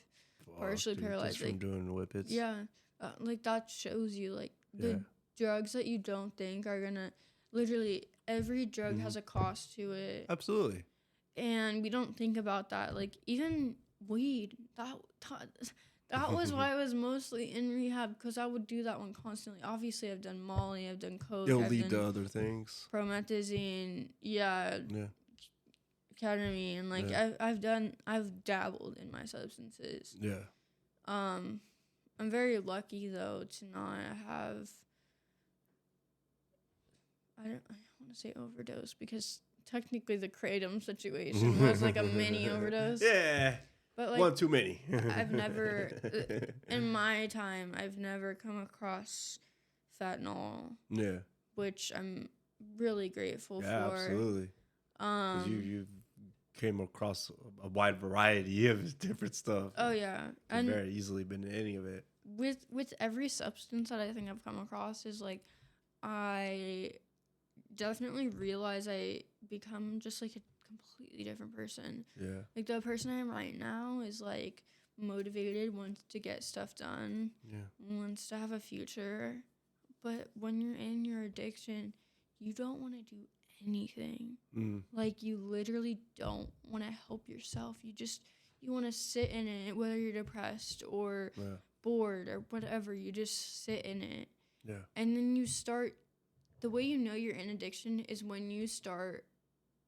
Speaker 3: Partially paralyzed,
Speaker 1: just from doing whippets.
Speaker 3: Yeah, like that shows you like the drugs that you don't think are gonna. Literally, every drug has a cost to it.
Speaker 1: Absolutely.
Speaker 3: And we don't think about that. Like even weed. That was why I was mostly in rehab, because I would do that one constantly. Obviously, I've done Molly, I've done coke.
Speaker 1: It'll lead to other things.
Speaker 3: Promethazine, ketamine, like I've dabbled in my substances.
Speaker 1: Yeah.
Speaker 3: I'm very lucky though to not have. I don't want to say overdose, because technically the kratom situation was like a mini overdose.
Speaker 1: Yeah.
Speaker 3: But like
Speaker 1: one too many.
Speaker 3: I've never, in my time, I've never come across fentanyl. Yeah. Which I'm really grateful for.
Speaker 1: Absolutely. Because you came across a wide variety of different stuff.
Speaker 3: Oh yeah,
Speaker 1: and very easily been in any of it.
Speaker 3: With every substance that I think I've come across is like, I definitely realize I become just like a completely different person. Yeah. Like the person I am right now is like motivated, wants to get stuff done, wants to have a future. But when you're in your addiction, you don't want to do anything. Like you literally don't want to help yourself. You want to sit in it, whether you're depressed or bored or whatever. You just sit in it. Yeah. And then you start. The way you know you're in addiction is when you start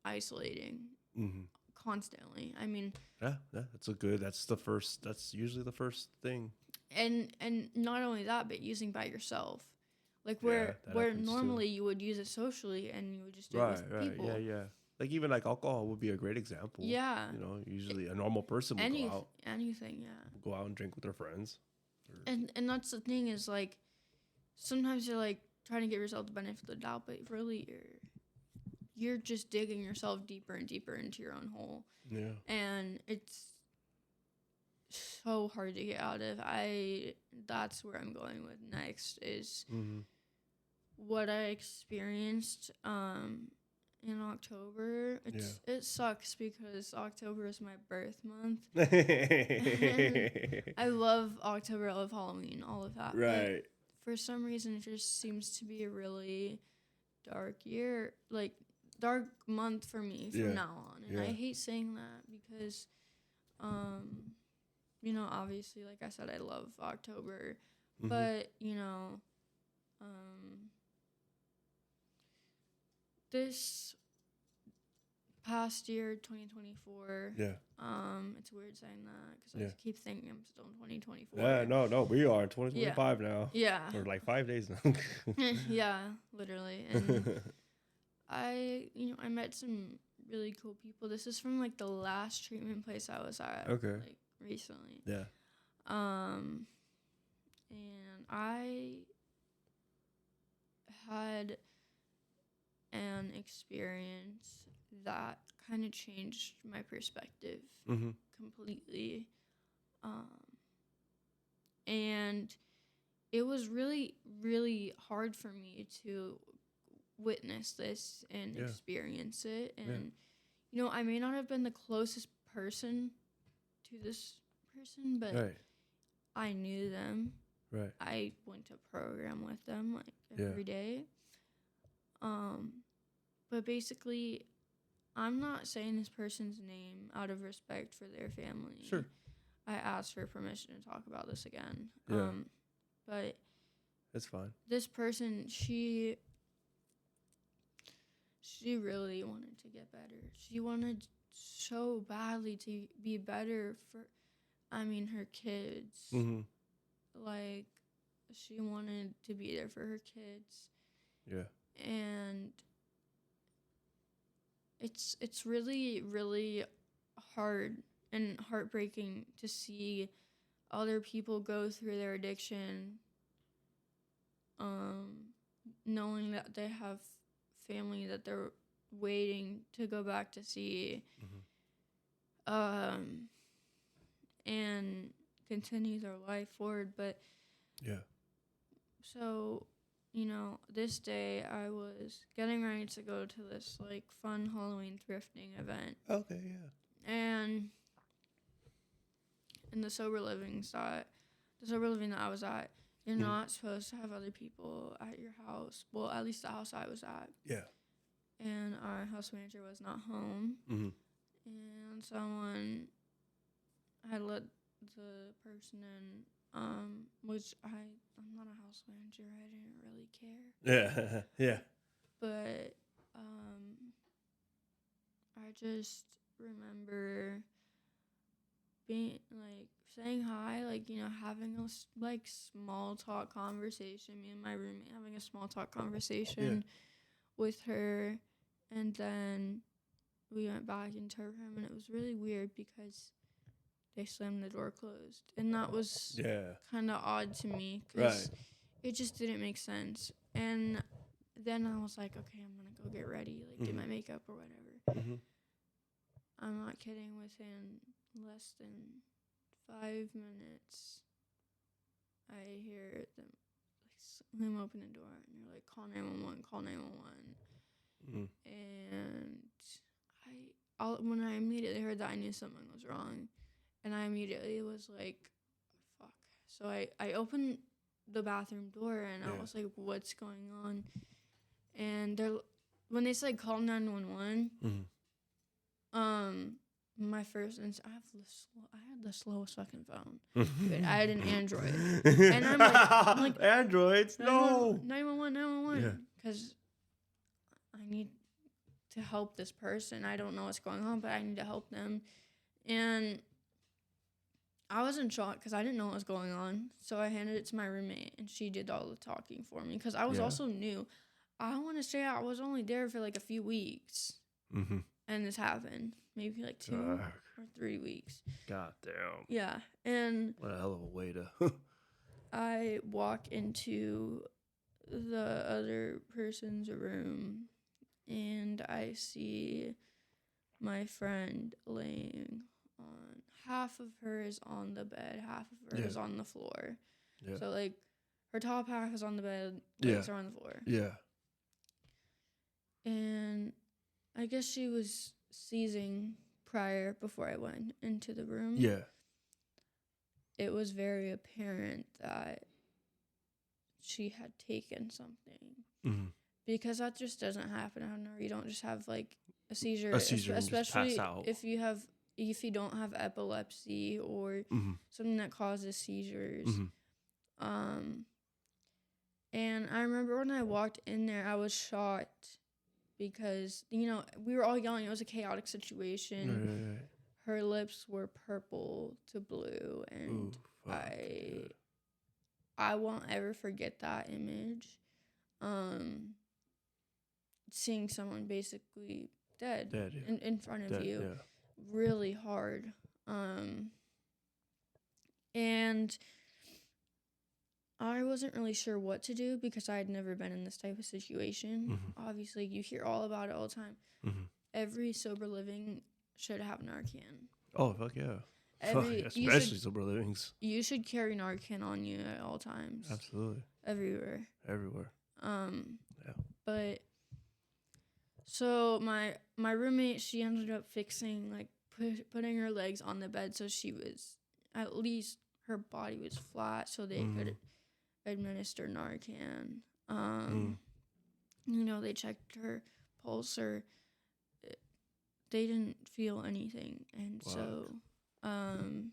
Speaker 3: isolating constantly. I mean, that's usually the first thing. And not only that, but using by yourself. Like where normally you would use it socially and you would just do it with people.
Speaker 1: Yeah. Like even like alcohol would be a great example. Yeah. You know, usually a normal person would go out.
Speaker 3: Anything, yeah.
Speaker 1: Go out and drink with their friends.
Speaker 3: And that's the thing is like, sometimes you're like trying to give yourself the benefit of the doubt, but really you're just digging yourself deeper and deeper into your own hole. Yeah. And it's so hard to get out of. That's where I'm going with next is what I experienced in October. It sucks because October is my birth month. I love October, I love Halloween, all of that. Right. But for some reason, it just seems to be a really dark year, like dark month for me from now on. And I hate saying that because, you know, obviously, like I said, I love October, but, you know, this past year, 2024, it's weird saying that because I keep thinking I'm still in 2024.
Speaker 1: Yeah, no, we are in 2025 now. Yeah. For like 5 days now.
Speaker 3: Yeah, literally. And I met some really cool people. This is from like the last treatment place I was at. Okay. Like recently. Yeah. And I had an experience that kind of changed my perspective completely. And it was really, really hard for me to witness this and experience it. And, you know, I may not have been the closest person to this person, but I knew them. Right. I went to program with them like every day. But basically, I'm not saying this person's name out of respect for their family. Sure. I asked for permission to talk about this again. Yeah. But
Speaker 1: it's fine.
Speaker 3: This person, she she really wanted to get better. She wanted so badly to be better for, her kids.
Speaker 1: Mm-hmm.
Speaker 3: Like, she wanted to be there for her kids.
Speaker 1: Yeah.
Speaker 3: And it's really, really hard and heartbreaking to see other people go through their addiction, knowing that they have family that they're waiting to go back to see, and continue their life forward. But
Speaker 1: yeah.
Speaker 3: So, this day I was getting ready to go to this like fun Halloween thrifting event.
Speaker 1: Okay, yeah.
Speaker 3: And in the sober living that I was at, you're not supposed to have other people at your house. Well, at least the house I was at.
Speaker 1: Yeah.
Speaker 3: And our house manager was not home.
Speaker 1: Mm-hmm.
Speaker 3: And someone had let the person in, which I'm not a house manager. I didn't really care.
Speaker 1: Yeah. Yeah.
Speaker 3: But I just remember being like saying hi, like, having a like small talk conversation. Me and my roommate having a small talk conversation with her, and then we went back into her room, and it was really weird because they slammed the door closed, and that was kind of odd to me because it just didn't make sense. And then I was like, okay, I'm gonna go get ready, like get my makeup or whatever.
Speaker 1: Mm-hmm.
Speaker 3: I'm not kidding. Within less than 5 minutes, I hear them open the door, and they're like, call 911, call 911. And when I immediately heard that, I knew something was wrong. And I immediately was like, fuck. So I opened the bathroom door, and I was like, what's going on? And when they said call 911, my first instinct, I had the slowest fucking phone. Dude, I had an Android. And I'm like
Speaker 1: Androids? No.
Speaker 3: 911. Because I need to help this person. I don't know what's going on, but I need to help them. And I was in shock because I didn't know what was going on. So I handed it to my roommate, and she did all the talking for me because I was also new. I want to say I was only there for like a few weeks. And this happened. Maybe like 2 or 3 weeks.
Speaker 1: God damn.
Speaker 3: Yeah. And
Speaker 1: what a hell of a way to...
Speaker 3: I walk into the other person's room, and I see my friend laying on... Half of her is on the bed, half of her is on the floor. Yeah. So, like, her top half is on the bed, legs are on the floor.
Speaker 1: Yeah.
Speaker 3: And I guess she was seizing before I went into the room.
Speaker 1: Yeah.
Speaker 3: It was very apparent that she had taken something. Because that just doesn't happen. I don't know. You don't just have, like, a seizure.
Speaker 1: Especially
Speaker 3: and just pass out. If you don't have epilepsy or something that causes seizures. And I remember when I walked in there, I was shocked because, we were all yelling. It was a chaotic situation.
Speaker 1: Right.
Speaker 3: Her lips were purple to blue, and I won't ever forget that image. Seeing someone basically dead in front of you. Yeah. Really hard. And I wasn't really sure what to do because I had never been in this type of situation. Obviously, you hear all about it all the time. Every sober living should have Narcan.
Speaker 1: Oh, fuck yeah. Especially sober livings.
Speaker 3: You should carry Narcan on you at all times.
Speaker 1: Absolutely.
Speaker 3: Everywhere.
Speaker 1: Yeah.
Speaker 3: But so my roommate, she ended up fixing, like, putting her legs on the bed so she was, at least her body was flat so they could administer Narcan. They checked her pulse, or they didn't feel anything. And so, and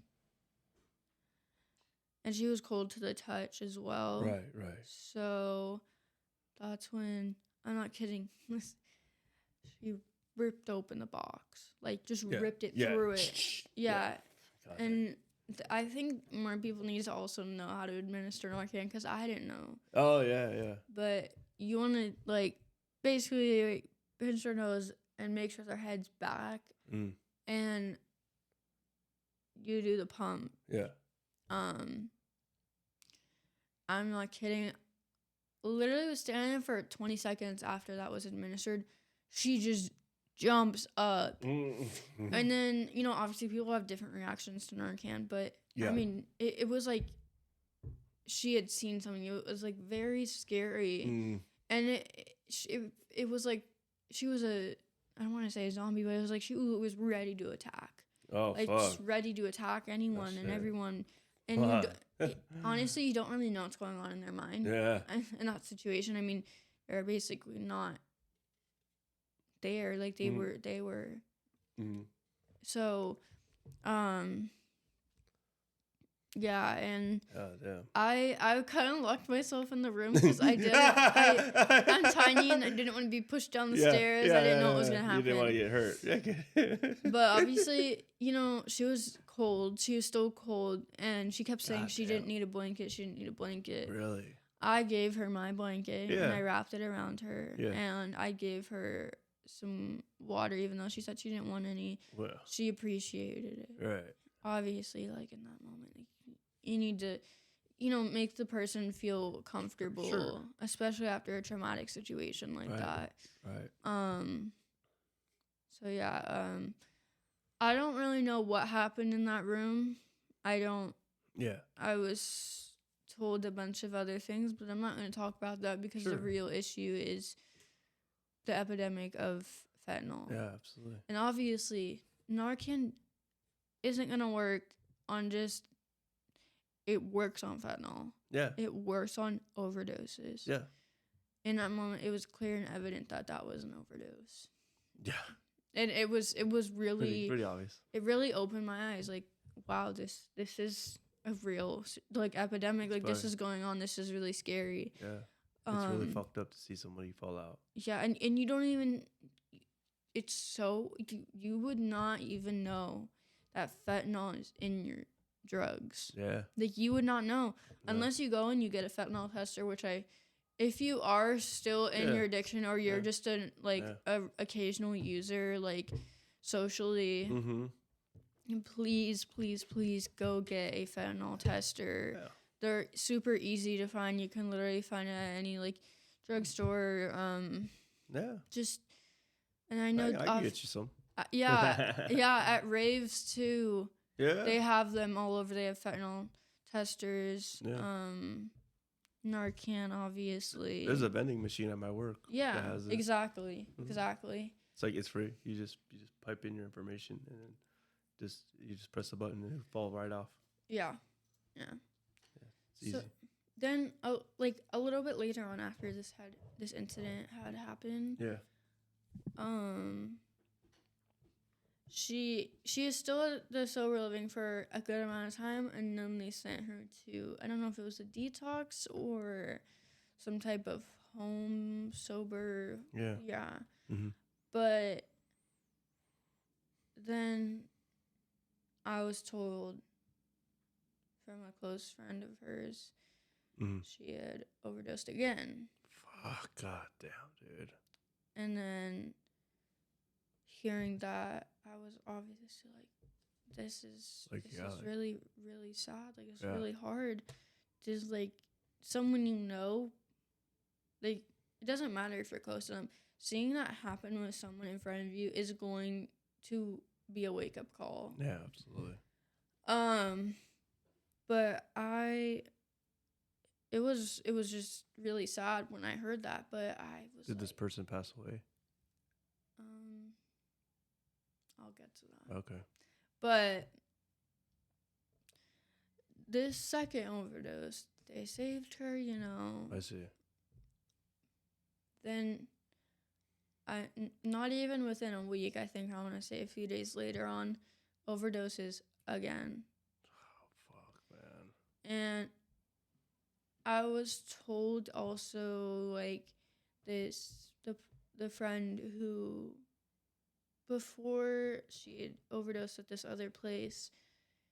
Speaker 3: she was cold to the touch as well.
Speaker 1: Right.
Speaker 3: So that's when, I'm not kidding, she ripped open the box, like just
Speaker 1: Yeah.
Speaker 3: ripped it
Speaker 1: Yeah.
Speaker 3: through it. Yeah,
Speaker 1: God,
Speaker 3: and I think more people need to also know how to administer Narcan because I didn't know.
Speaker 1: oh yeah.
Speaker 3: But you want to like basically like, pinch their nose and make sure their head's back, and you do the pump.
Speaker 1: Yeah.
Speaker 3: I'm not kidding. Literally was standing there for 20 seconds after that was administered. She just jumps up. And then, you know, obviously people have different reactions to Narcan, but I mean, it was like she had seen something. It was like very scary. And it was like she was I don't want to say a zombie, but it was like she was ready to attack.
Speaker 1: Oh,
Speaker 3: like
Speaker 1: fuck.
Speaker 3: just ready to attack anyone and everyone. And honestly, you don't really know what's going on in their mind.
Speaker 1: Yeah.
Speaker 3: In that situation, I mean, they're basically not there. Like they were. So, yeah, and I kind of locked myself in the room because I'm tiny and I didn't want to be pushed down the stairs. I didn't know what was gonna happen.
Speaker 1: You didn't want to get hurt.
Speaker 3: But obviously, you know, she was cold. She was still cold, and she kept saying she didn't need a blanket. She didn't need a blanket.
Speaker 1: Really?
Speaker 3: I gave her my blanket and I wrapped it around her, and I gave her some water, even though she said she didn't want any.
Speaker 1: Well,
Speaker 3: she appreciated it.
Speaker 1: Right.
Speaker 3: Obviously, like in that moment, like, you need to, you know, make the person feel comfortable, especially after a traumatic situation like that.
Speaker 1: Right.
Speaker 3: So yeah, I don't really know what happened in that room. I don't.
Speaker 1: Yeah.
Speaker 3: I was told a bunch of other things, but I'm not going to talk about that because the real issue is the epidemic of fentanyl.
Speaker 1: Yeah, absolutely.
Speaker 3: And obviously, Narcan isn't going to work on just, it works on fentanyl.
Speaker 1: Yeah.
Speaker 3: It works on overdoses.
Speaker 1: Yeah.
Speaker 3: In that moment, it was clear and evident that that was an overdose.
Speaker 1: Yeah.
Speaker 3: And it was really
Speaker 1: pretty obvious.
Speaker 3: It really opened my eyes. Like, wow, this is a real like epidemic. Like this is going on. This is really scary.
Speaker 1: Yeah. It's really fucked up to see somebody fall out.
Speaker 3: Yeah, and you don't even. It's so you would not even know that fentanyl is in your drugs. Yeah. Like you would not know unless you go and you get a fentanyl tester, which if you are still in your addiction or you're just a occasional user, like socially, please go get a fentanyl tester. Yeah. They're super easy to find. You can literally find it at any like drugstore. Just, and I know
Speaker 1: I can get you some.
Speaker 3: At raves too.
Speaker 1: Yeah.
Speaker 3: They have them all over. They have fentanyl testers. Yeah. Narcan, obviously.
Speaker 1: There's a vending machine at my work.
Speaker 3: Yeah, that has it. Exactly.
Speaker 1: It's like it's free. You just pipe in your information and then you just press the button and it'll fall right off. Yeah. It's easy. So
Speaker 3: then, like a little bit later on, after this incident had happened. Yeah. She is still at the sober living for a good amount of time, and then they sent her to, I don't know if it was a detox or some type of home sober. Yeah. Yeah. But then I was told from a close friend of hers she had overdosed again.
Speaker 1: Fuck, goddamn, dude.
Speaker 3: And then hearing that, I was obviously like, this is really, really sad. Like, it's really hard. Just, like, someone you know, like, it doesn't matter if you're close to them. Seeing that happen with someone in front of you is going to be a wake-up call.
Speaker 1: Yeah, absolutely.
Speaker 3: But it was just really sad when I heard that, but I was
Speaker 1: Did this person pass away?
Speaker 3: I'll get to that.
Speaker 1: Okay.
Speaker 3: But this second overdose, they saved her, you know.
Speaker 1: I see.
Speaker 3: Then, not even within a week, I think I want to say a few days later on, overdoses again.
Speaker 1: Oh, fuck, man.
Speaker 3: And I was told also, like, the the friend who, before she had overdosed at this other place,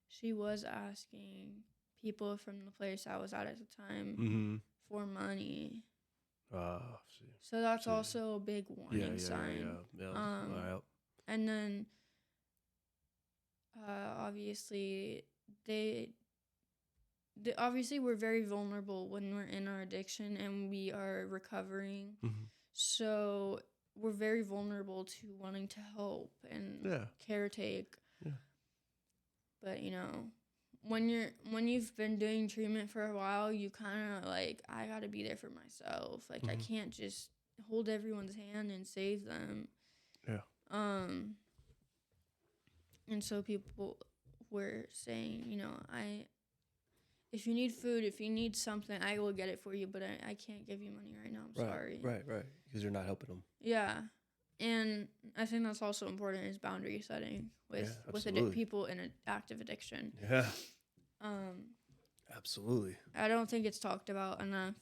Speaker 3: she was asking people from the place I was at the time for money.
Speaker 1: See.
Speaker 3: So that's also a big warning sign.
Speaker 1: Yeah.
Speaker 3: And then, obviously, obviously we're very vulnerable when we're in our addiction and we are recovering. So we're very vulnerable to wanting to help and caretake.
Speaker 1: Yeah.
Speaker 3: But when you've been doing treatment for a while, you kind of like, I gotta be there for myself. Like I can't just hold everyone's hand and save them.
Speaker 1: Yeah.
Speaker 3: And so people were saying, if you need food, if you need something, I will get it for you, but I can't give you money right now. I'm sorry.
Speaker 1: Right. Because you're not helping them.
Speaker 3: Yeah. And I think that's also important is boundary setting with people in active addiction.
Speaker 1: Yeah. Absolutely.
Speaker 3: I don't think it's talked about enough.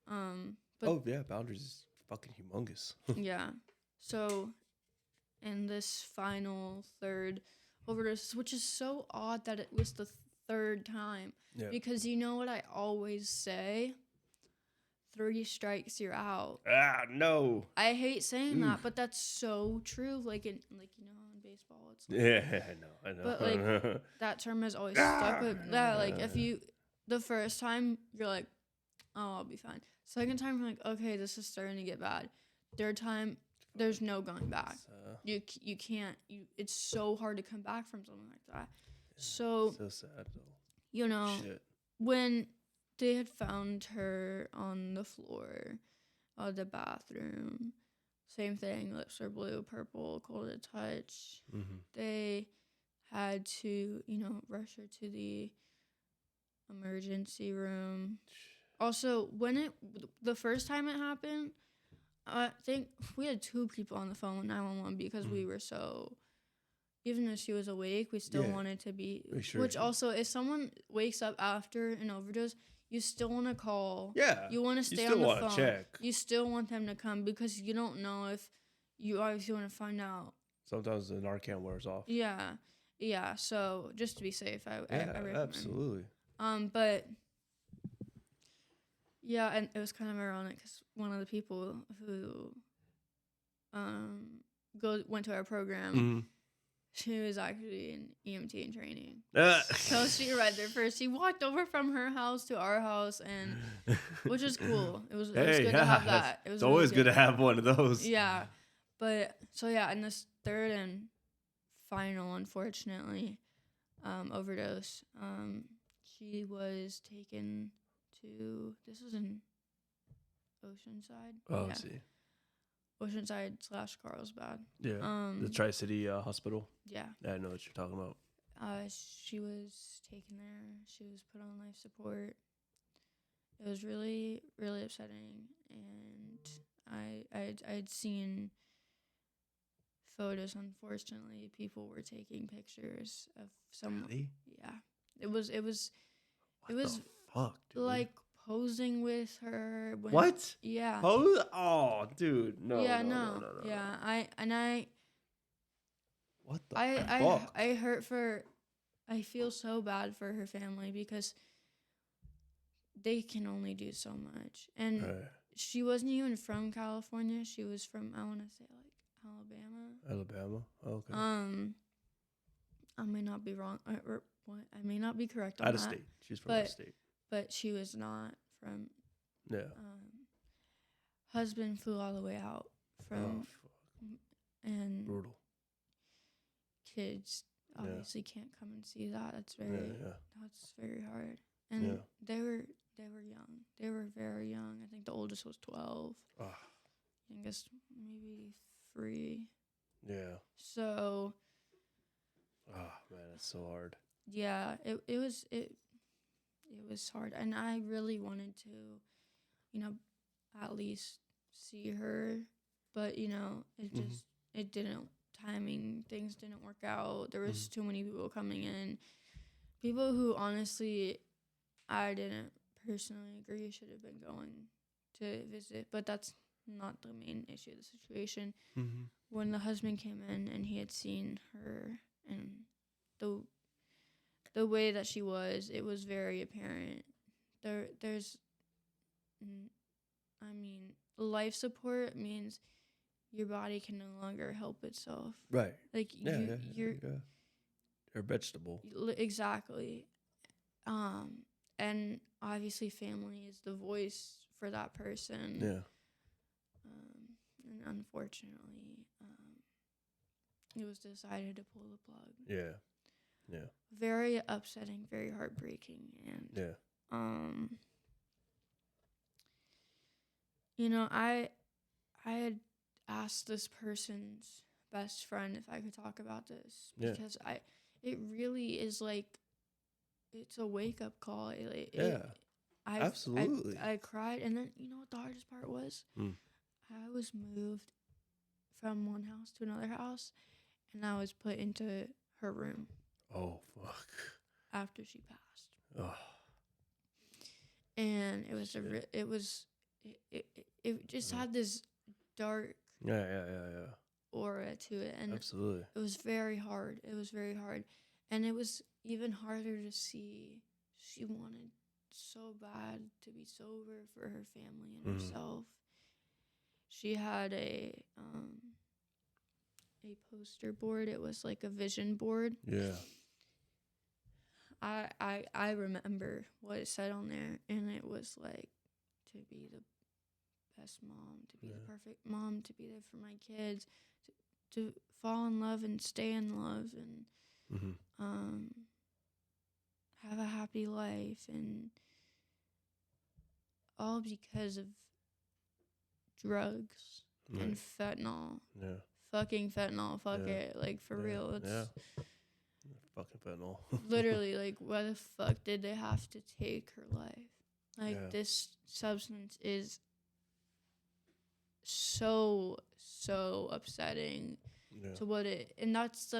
Speaker 3: But
Speaker 1: boundaries is fucking humongous.
Speaker 3: Yeah. So in this final third overdose, which is so odd that it was the third time.
Speaker 1: Yeah.
Speaker 3: Because you know what I always say? 3 strikes, you're out.
Speaker 1: No.
Speaker 3: I hate saying that, but that's so true. Like in baseball, it's like,
Speaker 1: I know.
Speaker 3: But like that term has always stuck with that. Like if you, the first time you're like, oh, I'll be fine. Second time you're like, okay, this is starting to get bad. Third time, there's no going back. You can't. It's so hard to come back from something like that. So
Speaker 1: sad though. Shit.
Speaker 3: When they had found her on the floor of the bathroom, same thing, lips are blue, purple, cold to touch. They had to, rush her to the emergency room. Also, the first time it happened, I think we had 2 people on the phone with 911 because we were so, even if she was awake, we still wanted to be, which also, if someone wakes up after an overdose, you still want to call.
Speaker 1: Yeah.
Speaker 3: You want to stay on the phone. Check. You still want them to come because you don't know if you obviously want to find out.
Speaker 1: Sometimes the Narcan wears off.
Speaker 3: Yeah. Yeah. So just to be safe, I recommend.
Speaker 1: Absolutely.
Speaker 3: But yeah, and it was kind of ironic because one of the people who went to our program, she was actually in EMT in training. So she arrived there first. She walked over from her house to our house, and which was cool. It was good to have that. It was
Speaker 1: always good to have one of those.
Speaker 3: Yeah. But so in this third and final, unfortunately, overdose, she was taken to, this was in Oceanside.
Speaker 1: Oh, I see.
Speaker 3: Oceanside / Carlsbad.
Speaker 1: Yeah. The Tri-City Hospital.
Speaker 3: Yeah.
Speaker 1: I know what you're talking about.
Speaker 3: She was taken there. She was put on life support. It was really, really upsetting. And I'd seen photos, unfortunately. People were taking pictures of someone.
Speaker 1: Really?
Speaker 3: Yeah. It was
Speaker 1: What the fuck, dude?
Speaker 3: like posing with her.
Speaker 1: What?
Speaker 3: Yeah.
Speaker 1: Oh, dude, no.
Speaker 3: Yeah,
Speaker 1: no.
Speaker 3: Yeah,
Speaker 1: What the fuck?
Speaker 3: I feel so bad for her family because they can only do so much. And she wasn't even from California. She was from, I want to say, like,
Speaker 1: Alabama? Okay.
Speaker 3: I may not be wrong. Or what? I may not be correct on
Speaker 1: out
Speaker 3: that.
Speaker 1: of state. She's from out of state.
Speaker 3: But she was not from.
Speaker 1: Yeah.
Speaker 3: Husband flew all the way out from. And
Speaker 1: brutal.
Speaker 3: Kids obviously can't come and see that. That's very hard. And they were young. They were very young. I think the oldest was 12. Youngest maybe 3.
Speaker 1: Yeah.
Speaker 3: So.
Speaker 1: Oh man, it's so hard.
Speaker 3: Yeah, it was hard, and I really wanted to, at least see her, but it just it didn't. Timing, things didn't work out. There was too many people coming in, people who honestly I didn't personally agree should have been going to visit, but that's not the main issue of the situation.
Speaker 1: Mm-hmm.
Speaker 3: When the husband came in and he had seen her and the way that she was, it was very apparent. There's, I mean, life support means your body can no longer help itself.
Speaker 1: Right.
Speaker 3: Like you're
Speaker 1: You're a vegetable.
Speaker 3: Exactly. And obviously family is the voice for that person.
Speaker 1: Yeah.
Speaker 3: And unfortunately, it was decided to pull the plug.
Speaker 1: Yeah. Yeah.
Speaker 3: Very upsetting, very heartbreaking, and
Speaker 1: Yeah.
Speaker 3: You know, I had asked this person's best friend if I could talk about this because it really is like it's a wake up call.
Speaker 1: Absolutely.
Speaker 3: I cried, and then you know what the hardest part was? I was moved from one house to another house, and I was put into her room.
Speaker 1: Oh fuck!
Speaker 3: After she passed.
Speaker 1: Oh.
Speaker 3: And it was it just had this dark aura to it, and
Speaker 1: absolutely,
Speaker 3: it was very hard. It was very hard, and it was even harder to see. She wanted so bad to be sober for her family and herself. She had a poster board. It was like a vision board.
Speaker 1: Yeah.
Speaker 3: I remember what it said on there, and it was like to be the best mom, to be the perfect mom, to be there for my kids, to fall in love and stay in love, and have a happy life, and all because of drugs and fentanyl.
Speaker 1: Yeah.
Speaker 3: Fucking fentanyl. Fuck it. Like, for real. It's
Speaker 1: fucking fentanyl.
Speaker 3: literally, like, why the fuck did they have to take her life? Like, this substance is so upsetting to what it... And that's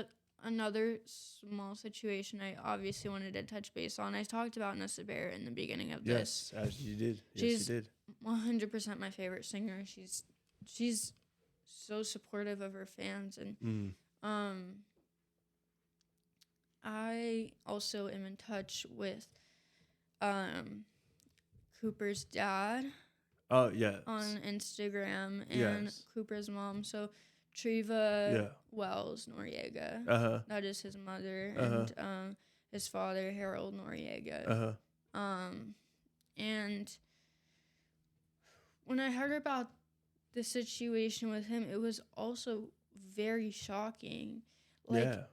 Speaker 3: another small situation I obviously wanted to touch base on. I talked about Nessa Bear in the beginning of this.
Speaker 1: Yes, as you did.
Speaker 3: She's
Speaker 1: you did.
Speaker 3: 100% my favorite singer. She's so supportive of her fans, and I also am in touch with Cooper's dad.
Speaker 1: Oh, yeah.
Speaker 3: On Instagram, and Cooper's mom. So Treva Wells Noriega. That is his mother, and his father Harold Noriega. And when I heard about the situation with him, it was also very shocking. Like,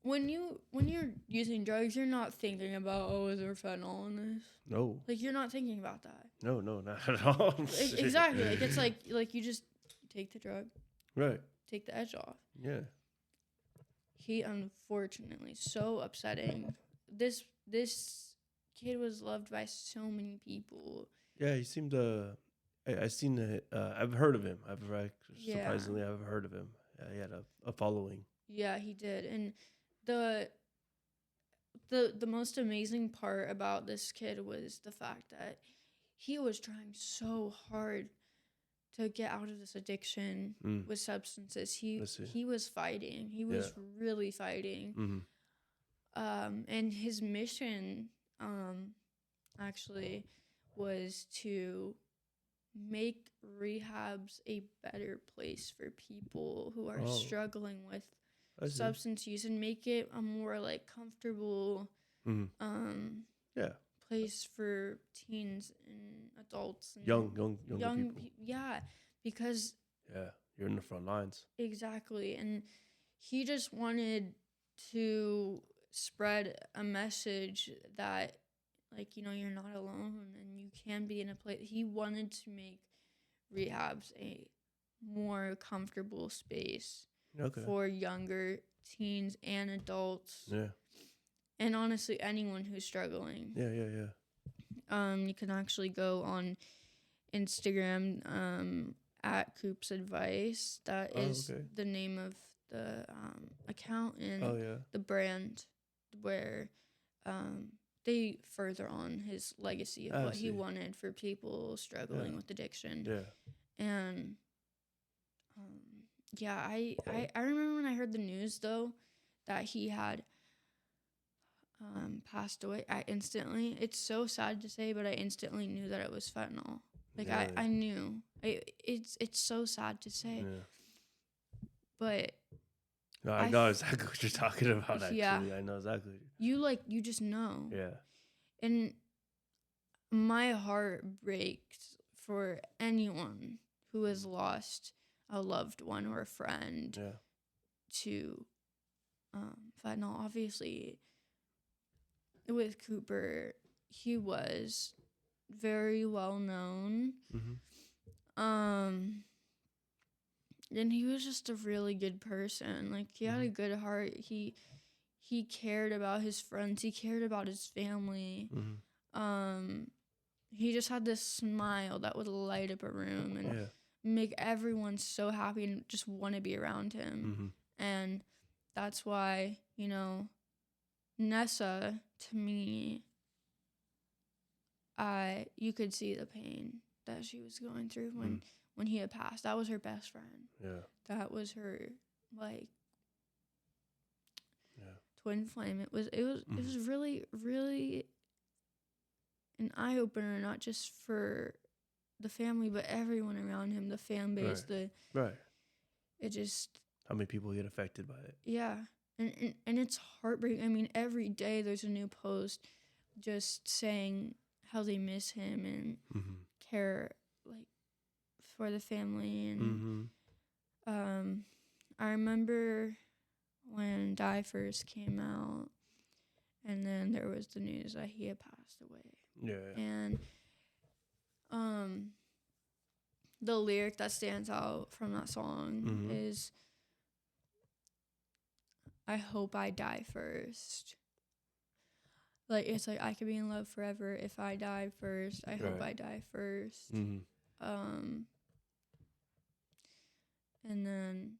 Speaker 3: when you're using drugs, you're not thinking about, is there fentanyl in this?
Speaker 1: No.
Speaker 3: Like, you're not thinking about that.
Speaker 1: No, not at all.
Speaker 3: Exactly. Like, it's like you just take the drug.
Speaker 1: Right.
Speaker 3: Take the edge off.
Speaker 1: Yeah.
Speaker 3: He, unfortunately, so upsetting. This kid was loved by so many people.
Speaker 1: Yeah, he seemed I've seen it. I've heard of him. Surprisingly, I've heard of him. He had a following.
Speaker 3: Yeah, he did. And the most amazing part about this kid was the fact that he was trying so hard to get out of this addiction with substances. He was fighting. He was really fighting. And his mission actually was to make rehabs a better place for people who are struggling with substance use, and make it a more like comfortable place for teens and adults and
Speaker 1: young people.
Speaker 3: Because
Speaker 1: you're in the front lines.
Speaker 3: Exactly. And he just wanted to spread a message that, like, you're not alone and you can be in a place. He wanted to make rehabs a more comfortable space for younger teens and adults. Yeah. And honestly, anyone who's struggling.
Speaker 1: Yeah.
Speaker 3: You can actually go on Instagram at Coop's Advice. That is the name of the account and the brand where they further on his legacy of
Speaker 1: I
Speaker 3: what he
Speaker 1: see.
Speaker 3: wanted for people struggling
Speaker 1: Yeah.
Speaker 3: with addiction.
Speaker 1: Yeah.
Speaker 3: And yeah, I remember when I heard the news though that he had passed away. I instantly, it's so sad to say, but I instantly knew that it was fentanyl. Like
Speaker 1: Really?
Speaker 3: I knew. It's so sad to say,
Speaker 1: Yeah.
Speaker 3: but
Speaker 1: No, I know exactly what you're talking about. Actually,
Speaker 3: yeah.
Speaker 1: I know exactly.
Speaker 3: you just know.
Speaker 1: Yeah.
Speaker 3: And my heart breaks for anyone who has lost a loved one or a friend
Speaker 1: Yeah.
Speaker 3: to fentanyl. Obviously, with Cooper, he was very well known.
Speaker 1: Mm-hmm.
Speaker 3: And he was just a really good person. Like, he had a good heart. He cared about his friends. He cared about his family.
Speaker 1: Mm-hmm.
Speaker 3: He just had this smile that would light up a room and make everyone so happy and just want to be around him.
Speaker 1: Mm-hmm.
Speaker 3: And that's why, you know, Nessa, to me, you could see the pain that she was going through when he had passed. That was her best friend.
Speaker 1: Yeah.
Speaker 3: That was her, like,
Speaker 1: Yeah.
Speaker 3: twin flame. It was really, really an eye opener, not just for the family, but everyone around him, the fan base,
Speaker 1: Right.
Speaker 3: It just,
Speaker 1: how many people get affected by it?
Speaker 3: yeah. And it's heartbreaking. I mean, every day there's a new post just saying how they miss him and care, like, for the family. And I remember when Die first came out, and then there was the news that he had passed away.
Speaker 1: Yeah.
Speaker 3: And the lyric that stands out from that song is, I hope I die first. Like, it's like, I could be in love forever if I die first. I hope I die first. And then,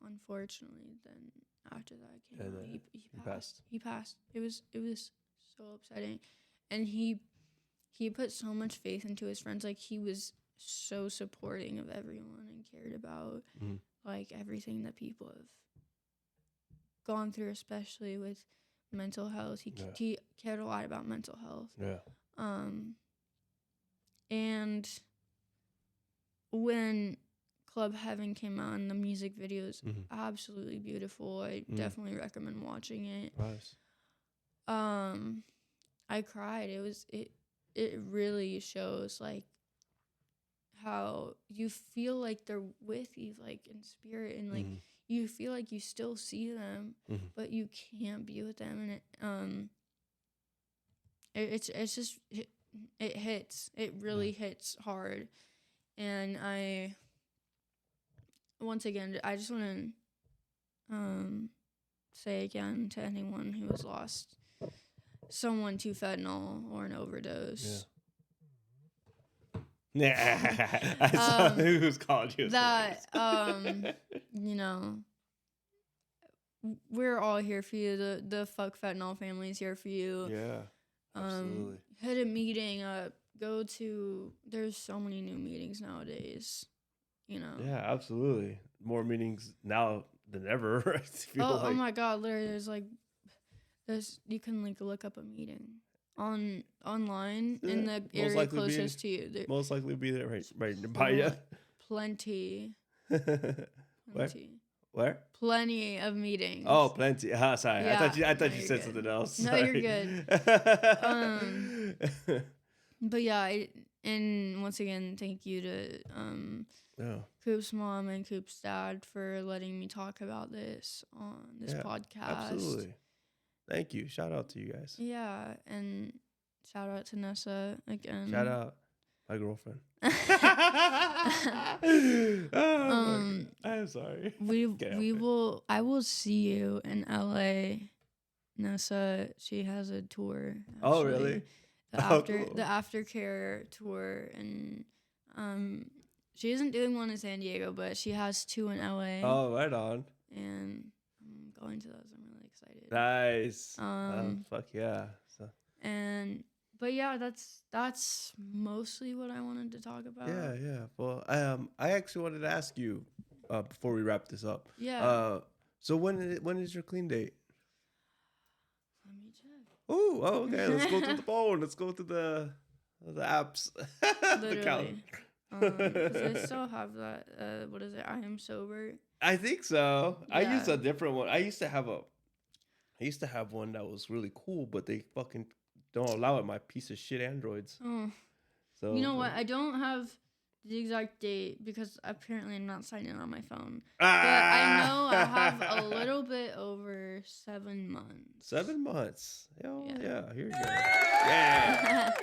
Speaker 3: unfortunately, then after that came out, he passed. He passed. It was so upsetting. And he put so much faith into his friends. Like, he was so supporting of everyone and cared about, like, everything that people have gone through, especially with mental health. He cared a lot about mental health.
Speaker 1: Yeah.
Speaker 3: And when Club Heaven came out and the music video is absolutely beautiful, I definitely recommend watching it.
Speaker 1: Nice.
Speaker 3: I cried. It really shows, like, how you feel like they're with you, like, in spirit, and like you feel like you still see them, but you can't be with them. And it's just it hits. It really hits hard. And once again, I just want to say again to anyone who has lost someone to fentanyl or an overdose.
Speaker 1: Yeah. I saw who's called you.
Speaker 3: That, you know, we're all here for you. The Fuck Fentanyl family is here for you.
Speaker 1: Yeah. Absolutely.
Speaker 3: Hit a meeting up. Go to, there's so many new meetings nowadays, you know.
Speaker 1: Yeah, absolutely. More meetings now than ever. I feel
Speaker 3: Oh my God, literally, you can, like, look up a meeting online in the area closest to you.
Speaker 1: Most likely be there right by you.
Speaker 3: Plenty.
Speaker 1: Where?
Speaker 3: Plenty of meetings.
Speaker 1: Oh, plenty. Sorry.
Speaker 3: Yeah,
Speaker 1: I thought you said
Speaker 3: good.
Speaker 1: something else.
Speaker 3: No,
Speaker 1: Sorry.
Speaker 3: you're good. But yeah, and once again, thank you to Coop's mom and Coop's dad for letting me talk about this on this podcast.
Speaker 1: Absolutely. Thank you. Shout out to you guys.
Speaker 3: Yeah, and shout out to Nessa again.
Speaker 1: Shout out my girlfriend. I'm sorry.
Speaker 3: I will see you in LA. Nessa, she has a tour. Actually.
Speaker 1: Oh, really?
Speaker 3: The aftercare tour, and she isn't doing one in San Diego, but she has 2 in LA.
Speaker 1: Oh, right on.
Speaker 3: And I'm going to those. I'm really excited.
Speaker 1: Nice. Fuck yeah. So
Speaker 3: But yeah, that's mostly what I wanted to talk about.
Speaker 1: Yeah. Well, I actually wanted to ask you before we wrap this up.
Speaker 3: Yeah.
Speaker 1: So when is your clean date?
Speaker 3: Let me check.
Speaker 1: Oh, okay. Let's go through the phone. Let's go through the apps. The calendar.
Speaker 3: Literally. 'Cause I still have that. What is it? I am sober.
Speaker 1: I think so. I used
Speaker 3: Yeah.
Speaker 1: a different one. I used to have one that was really cool, but they fucking don't allow it. My piece of shit androids.
Speaker 3: Oh.
Speaker 1: So
Speaker 3: You know what? I don't have the exact date because apparently I'm not signed in on my phone.
Speaker 1: Ah!
Speaker 3: But I know I have a little bit over 7 months.
Speaker 1: 7 months. Hell
Speaker 3: Yeah.
Speaker 1: yeah. Here you go. Yeah.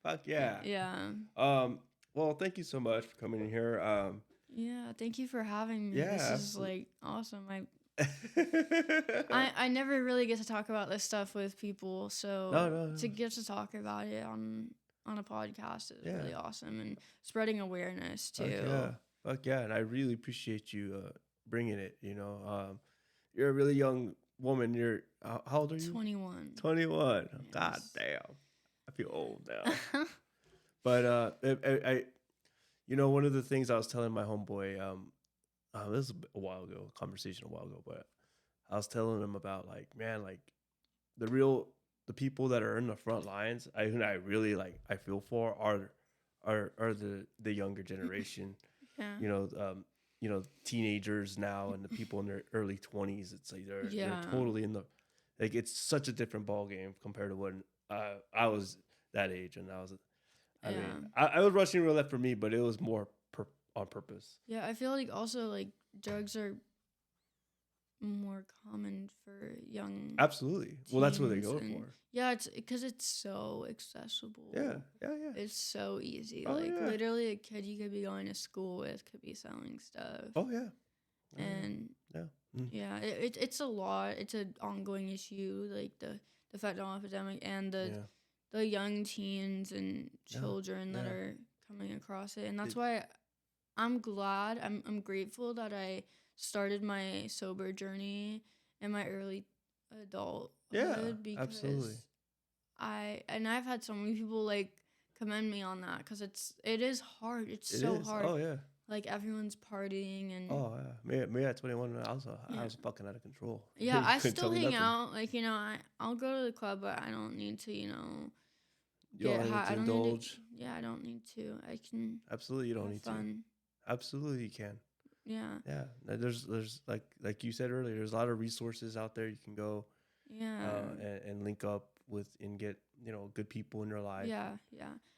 Speaker 1: Fuck yeah.
Speaker 3: Yeah.
Speaker 1: Well, thank you so much for coming in here.
Speaker 3: Yeah. Thank you for having me.
Speaker 1: Yeah,
Speaker 3: This is
Speaker 1: absolutely.
Speaker 3: like awesome. I never really get to talk about this stuff with people, so
Speaker 1: No.
Speaker 3: to get to talk about it on a podcast is
Speaker 1: Yeah.
Speaker 3: really awesome and spreading awareness too.
Speaker 1: Fuck yeah. And I really appreciate you bringing it. You know, you're a really young woman. You're how old are you?
Speaker 3: 21.
Speaker 1: 21. God
Speaker 3: Yes.
Speaker 1: damn. I feel old now. But I you know, one of the things I was telling my homeboy, this was a while ago, conversation a while ago, but I was telling him about like, man, like the people that are in the front lines, I really like, I feel for are the younger generation.
Speaker 3: Yeah.
Speaker 1: You know, teenagers now and the people in their early 20s. It's like they're totally in the, like, it's such a different ball game compared to when I was that age, and I mean, I was rushing roulette for me, but it was more on purpose.
Speaker 3: Yeah, I feel like also like drugs are more common for young.
Speaker 1: Absolutely. Well, that's what they go
Speaker 3: teens,
Speaker 1: for.
Speaker 3: Yeah, it's because it's so accessible.
Speaker 1: Yeah.
Speaker 3: It's so easy.
Speaker 1: Oh,
Speaker 3: like
Speaker 1: yeah.
Speaker 3: literally, a kid you could be going to school with could be selling stuff.
Speaker 1: Oh yeah.
Speaker 3: And
Speaker 1: yeah.
Speaker 3: yeah, it's a lot. It's an ongoing issue, like the fentanyl epidemic and the young teens and children that are coming across it, and that's why I'm glad. I'm grateful that I started my sober journey in my early adulthood.
Speaker 1: Yeah,
Speaker 3: because
Speaker 1: absolutely.
Speaker 3: I've had so many people like commend me on that because it is hard. It's so hard.
Speaker 1: Oh yeah.
Speaker 3: Like everyone's partying and
Speaker 1: Me at 21, I was fucking out of control.
Speaker 3: yeah, I
Speaker 1: Couldn't
Speaker 3: still
Speaker 1: tell me
Speaker 3: hang
Speaker 1: nothing.
Speaker 3: out. Like I'll go to the club, but I don't need to.
Speaker 1: You don't need to indulge.
Speaker 3: I don't need to. I can.
Speaker 1: Absolutely, you don't
Speaker 3: have
Speaker 1: need
Speaker 3: fun.
Speaker 1: to. Absolutely, you can.
Speaker 3: Yeah.
Speaker 1: Yeah, there's like you said earlier, there's a lot of resources out there you can go.
Speaker 3: Yeah.
Speaker 1: And link up with and get good people in your life.
Speaker 3: Yeah.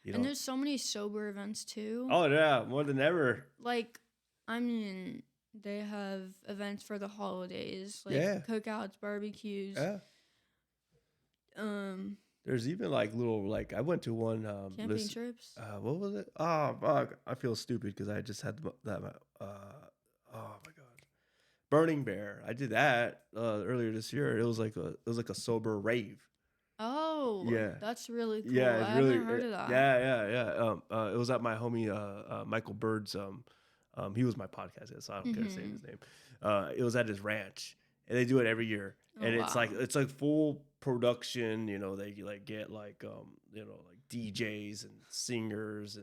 Speaker 3: And there's so many sober events too.
Speaker 1: Oh yeah, more than ever.
Speaker 3: Like, I mean, they have events for the holidays, like cookouts, barbecues.
Speaker 1: Yeah. There's even like little like I went to one
Speaker 3: camping trips.
Speaker 1: What was it? Oh fuck! I feel stupid because I just had that. Oh my god, Burning Bear. I did that earlier this year. It was like a sober rave.
Speaker 3: Oh,
Speaker 1: yeah,
Speaker 3: that's really cool.
Speaker 1: Yeah,
Speaker 3: I haven't heard of that.
Speaker 1: Yeah. It was at my homie Michael Bird's. He was my podcast guest, so I don't care to say his name. It was at his ranch, and they do it every year, and it's like full production. They like get like DJs and singers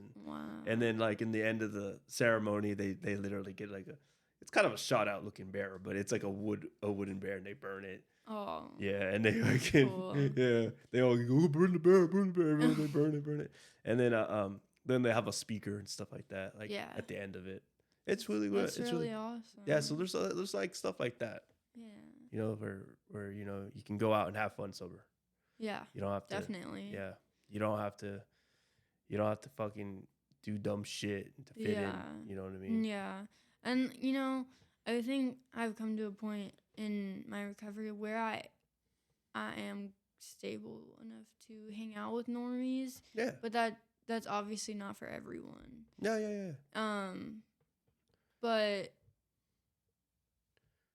Speaker 1: and then like in the end of the ceremony, they literally get like it's kind of a shot out looking bear, but it's like a wooden bear, and they burn it.
Speaker 3: Oh.
Speaker 1: Yeah, and they like
Speaker 3: cool.
Speaker 1: they all go burn the bear, they burn it, and then they have a speaker and stuff like that. Like at the end of it, it's really good.
Speaker 3: It's really awesome.
Speaker 1: Yeah, so there's like stuff like that.
Speaker 3: Yeah.
Speaker 1: Where you can go out and have fun sober.
Speaker 3: Yeah.
Speaker 1: You don't have to.
Speaker 3: Definitely.
Speaker 1: Yeah, you don't have to fucking do dumb shit to fit in. You know what I mean?
Speaker 3: Yeah, and I think I've come to a point in my recovery where I am stable enough to hang out with normies.
Speaker 1: Yeah.
Speaker 3: But that's obviously not for everyone.
Speaker 1: Yeah.
Speaker 3: But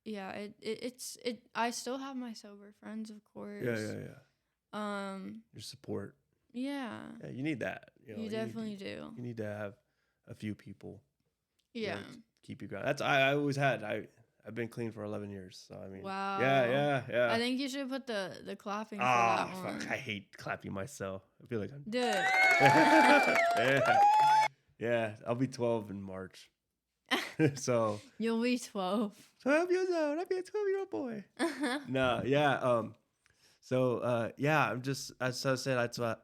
Speaker 3: yeah, it's I still have my sober friends, of course.
Speaker 1: Yeah. Your support.
Speaker 3: Yeah.
Speaker 1: Yeah, you need that.
Speaker 3: You definitely do.
Speaker 1: You need to have a few people.
Speaker 3: Yeah.
Speaker 1: Keep you grounded. I always had. I've been clean for 11 years. So I mean,
Speaker 3: Wow.
Speaker 1: yeah.
Speaker 3: I think you should put the clapping for
Speaker 1: Ah,
Speaker 3: that one.
Speaker 1: fuck! I hate clapping myself. I feel like I'm.
Speaker 3: Do it.
Speaker 1: Yeah. I'll be 12 in March. So
Speaker 3: You'll be 12.
Speaker 1: 12 years old. I'll be a 12-year-old boy. No, yeah. Yeah. I'm just as I said. That's how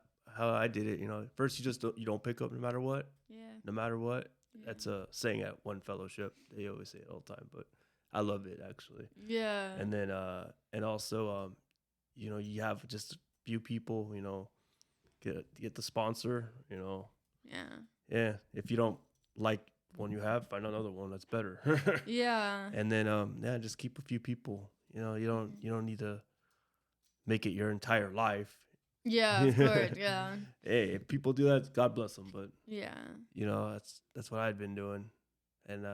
Speaker 1: I did it. You know, first you don't pick up no matter what.
Speaker 3: Yeah.
Speaker 1: No matter what.
Speaker 3: Yeah.
Speaker 1: That's a saying at one fellowship. They always say it all the time, but I love it actually.
Speaker 3: Yeah.
Speaker 1: And then and also you know, you have just a few people, you know, get the sponsor, you know. Yeah. If you don't like one you have, find another one that's better.
Speaker 3: Yeah.
Speaker 1: And then just keep a few people. You know, you don't need to make it your entire life.
Speaker 3: Yeah, of course. Yeah.
Speaker 1: Hey, if people do that, God bless them. But
Speaker 3: Yeah.
Speaker 1: you know, that's what I'd been doing, and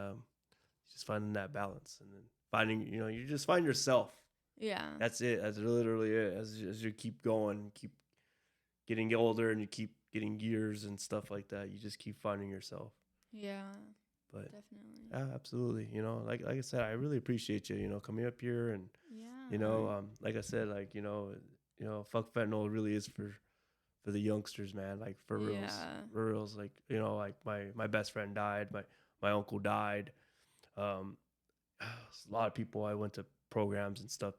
Speaker 1: just finding that balance, and then finding, you know, you just find yourself.
Speaker 3: Yeah.
Speaker 1: That's it. That's literally it. As you keep going, keep getting older, and you keep getting years and stuff like that, you just keep finding yourself.
Speaker 3: Yeah.
Speaker 1: But
Speaker 3: definitely.
Speaker 1: yeah, absolutely. You know, like I said, I really appreciate you. You know, coming up here, and
Speaker 3: Yeah.
Speaker 1: you know, like I said, like you know, Fuck Fentanyl really is for the youngsters, man. Like for reals. Like, you know, like my best friend died, my uncle died. A lot of people I went to programs and stuff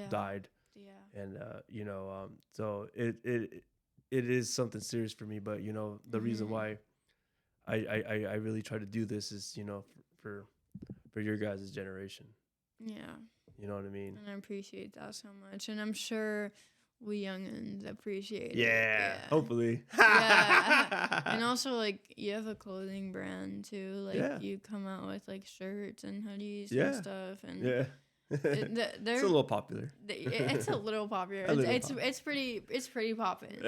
Speaker 1: died.
Speaker 3: Yeah.
Speaker 1: And you know, so it is something serious for me. But you know, the reason why I really try to do this is, you know, for your guys' generation.
Speaker 3: Yeah.
Speaker 1: You know what I mean?
Speaker 3: And I appreciate that so much. And I'm sure we youngins appreciate it.
Speaker 1: Yeah, hopefully.
Speaker 3: Yeah. And also, like, you have a clothing brand too. Like, you come out with like shirts and hoodies and stuff. And
Speaker 1: it's a little popular.
Speaker 3: It's a little popular. It's pretty poppin'.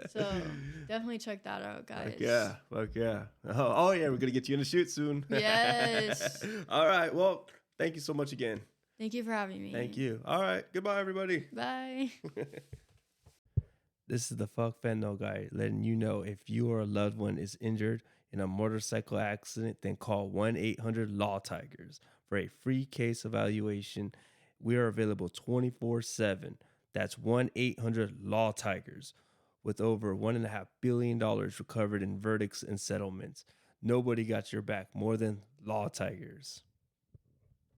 Speaker 3: So definitely check that out, guys.
Speaker 1: Fuck yeah. Oh yeah, we're gonna get you in a shoot soon.
Speaker 3: Yes.
Speaker 1: All right. Well, thank you so much again.
Speaker 3: Thank you for having me.
Speaker 1: Thank you. All right. Goodbye, everybody.
Speaker 3: Bye.
Speaker 1: This is the Fuck Fentanyl guy, letting you know if you or a loved one is injured in a motorcycle accident, then call 1-800-Lawtigers for a free case evaluation. We are available 24/7. That's 1-800-Lawtigers, with over $1.5 billion recovered in verdicts and settlements. Nobody got your back more than Lawtigers.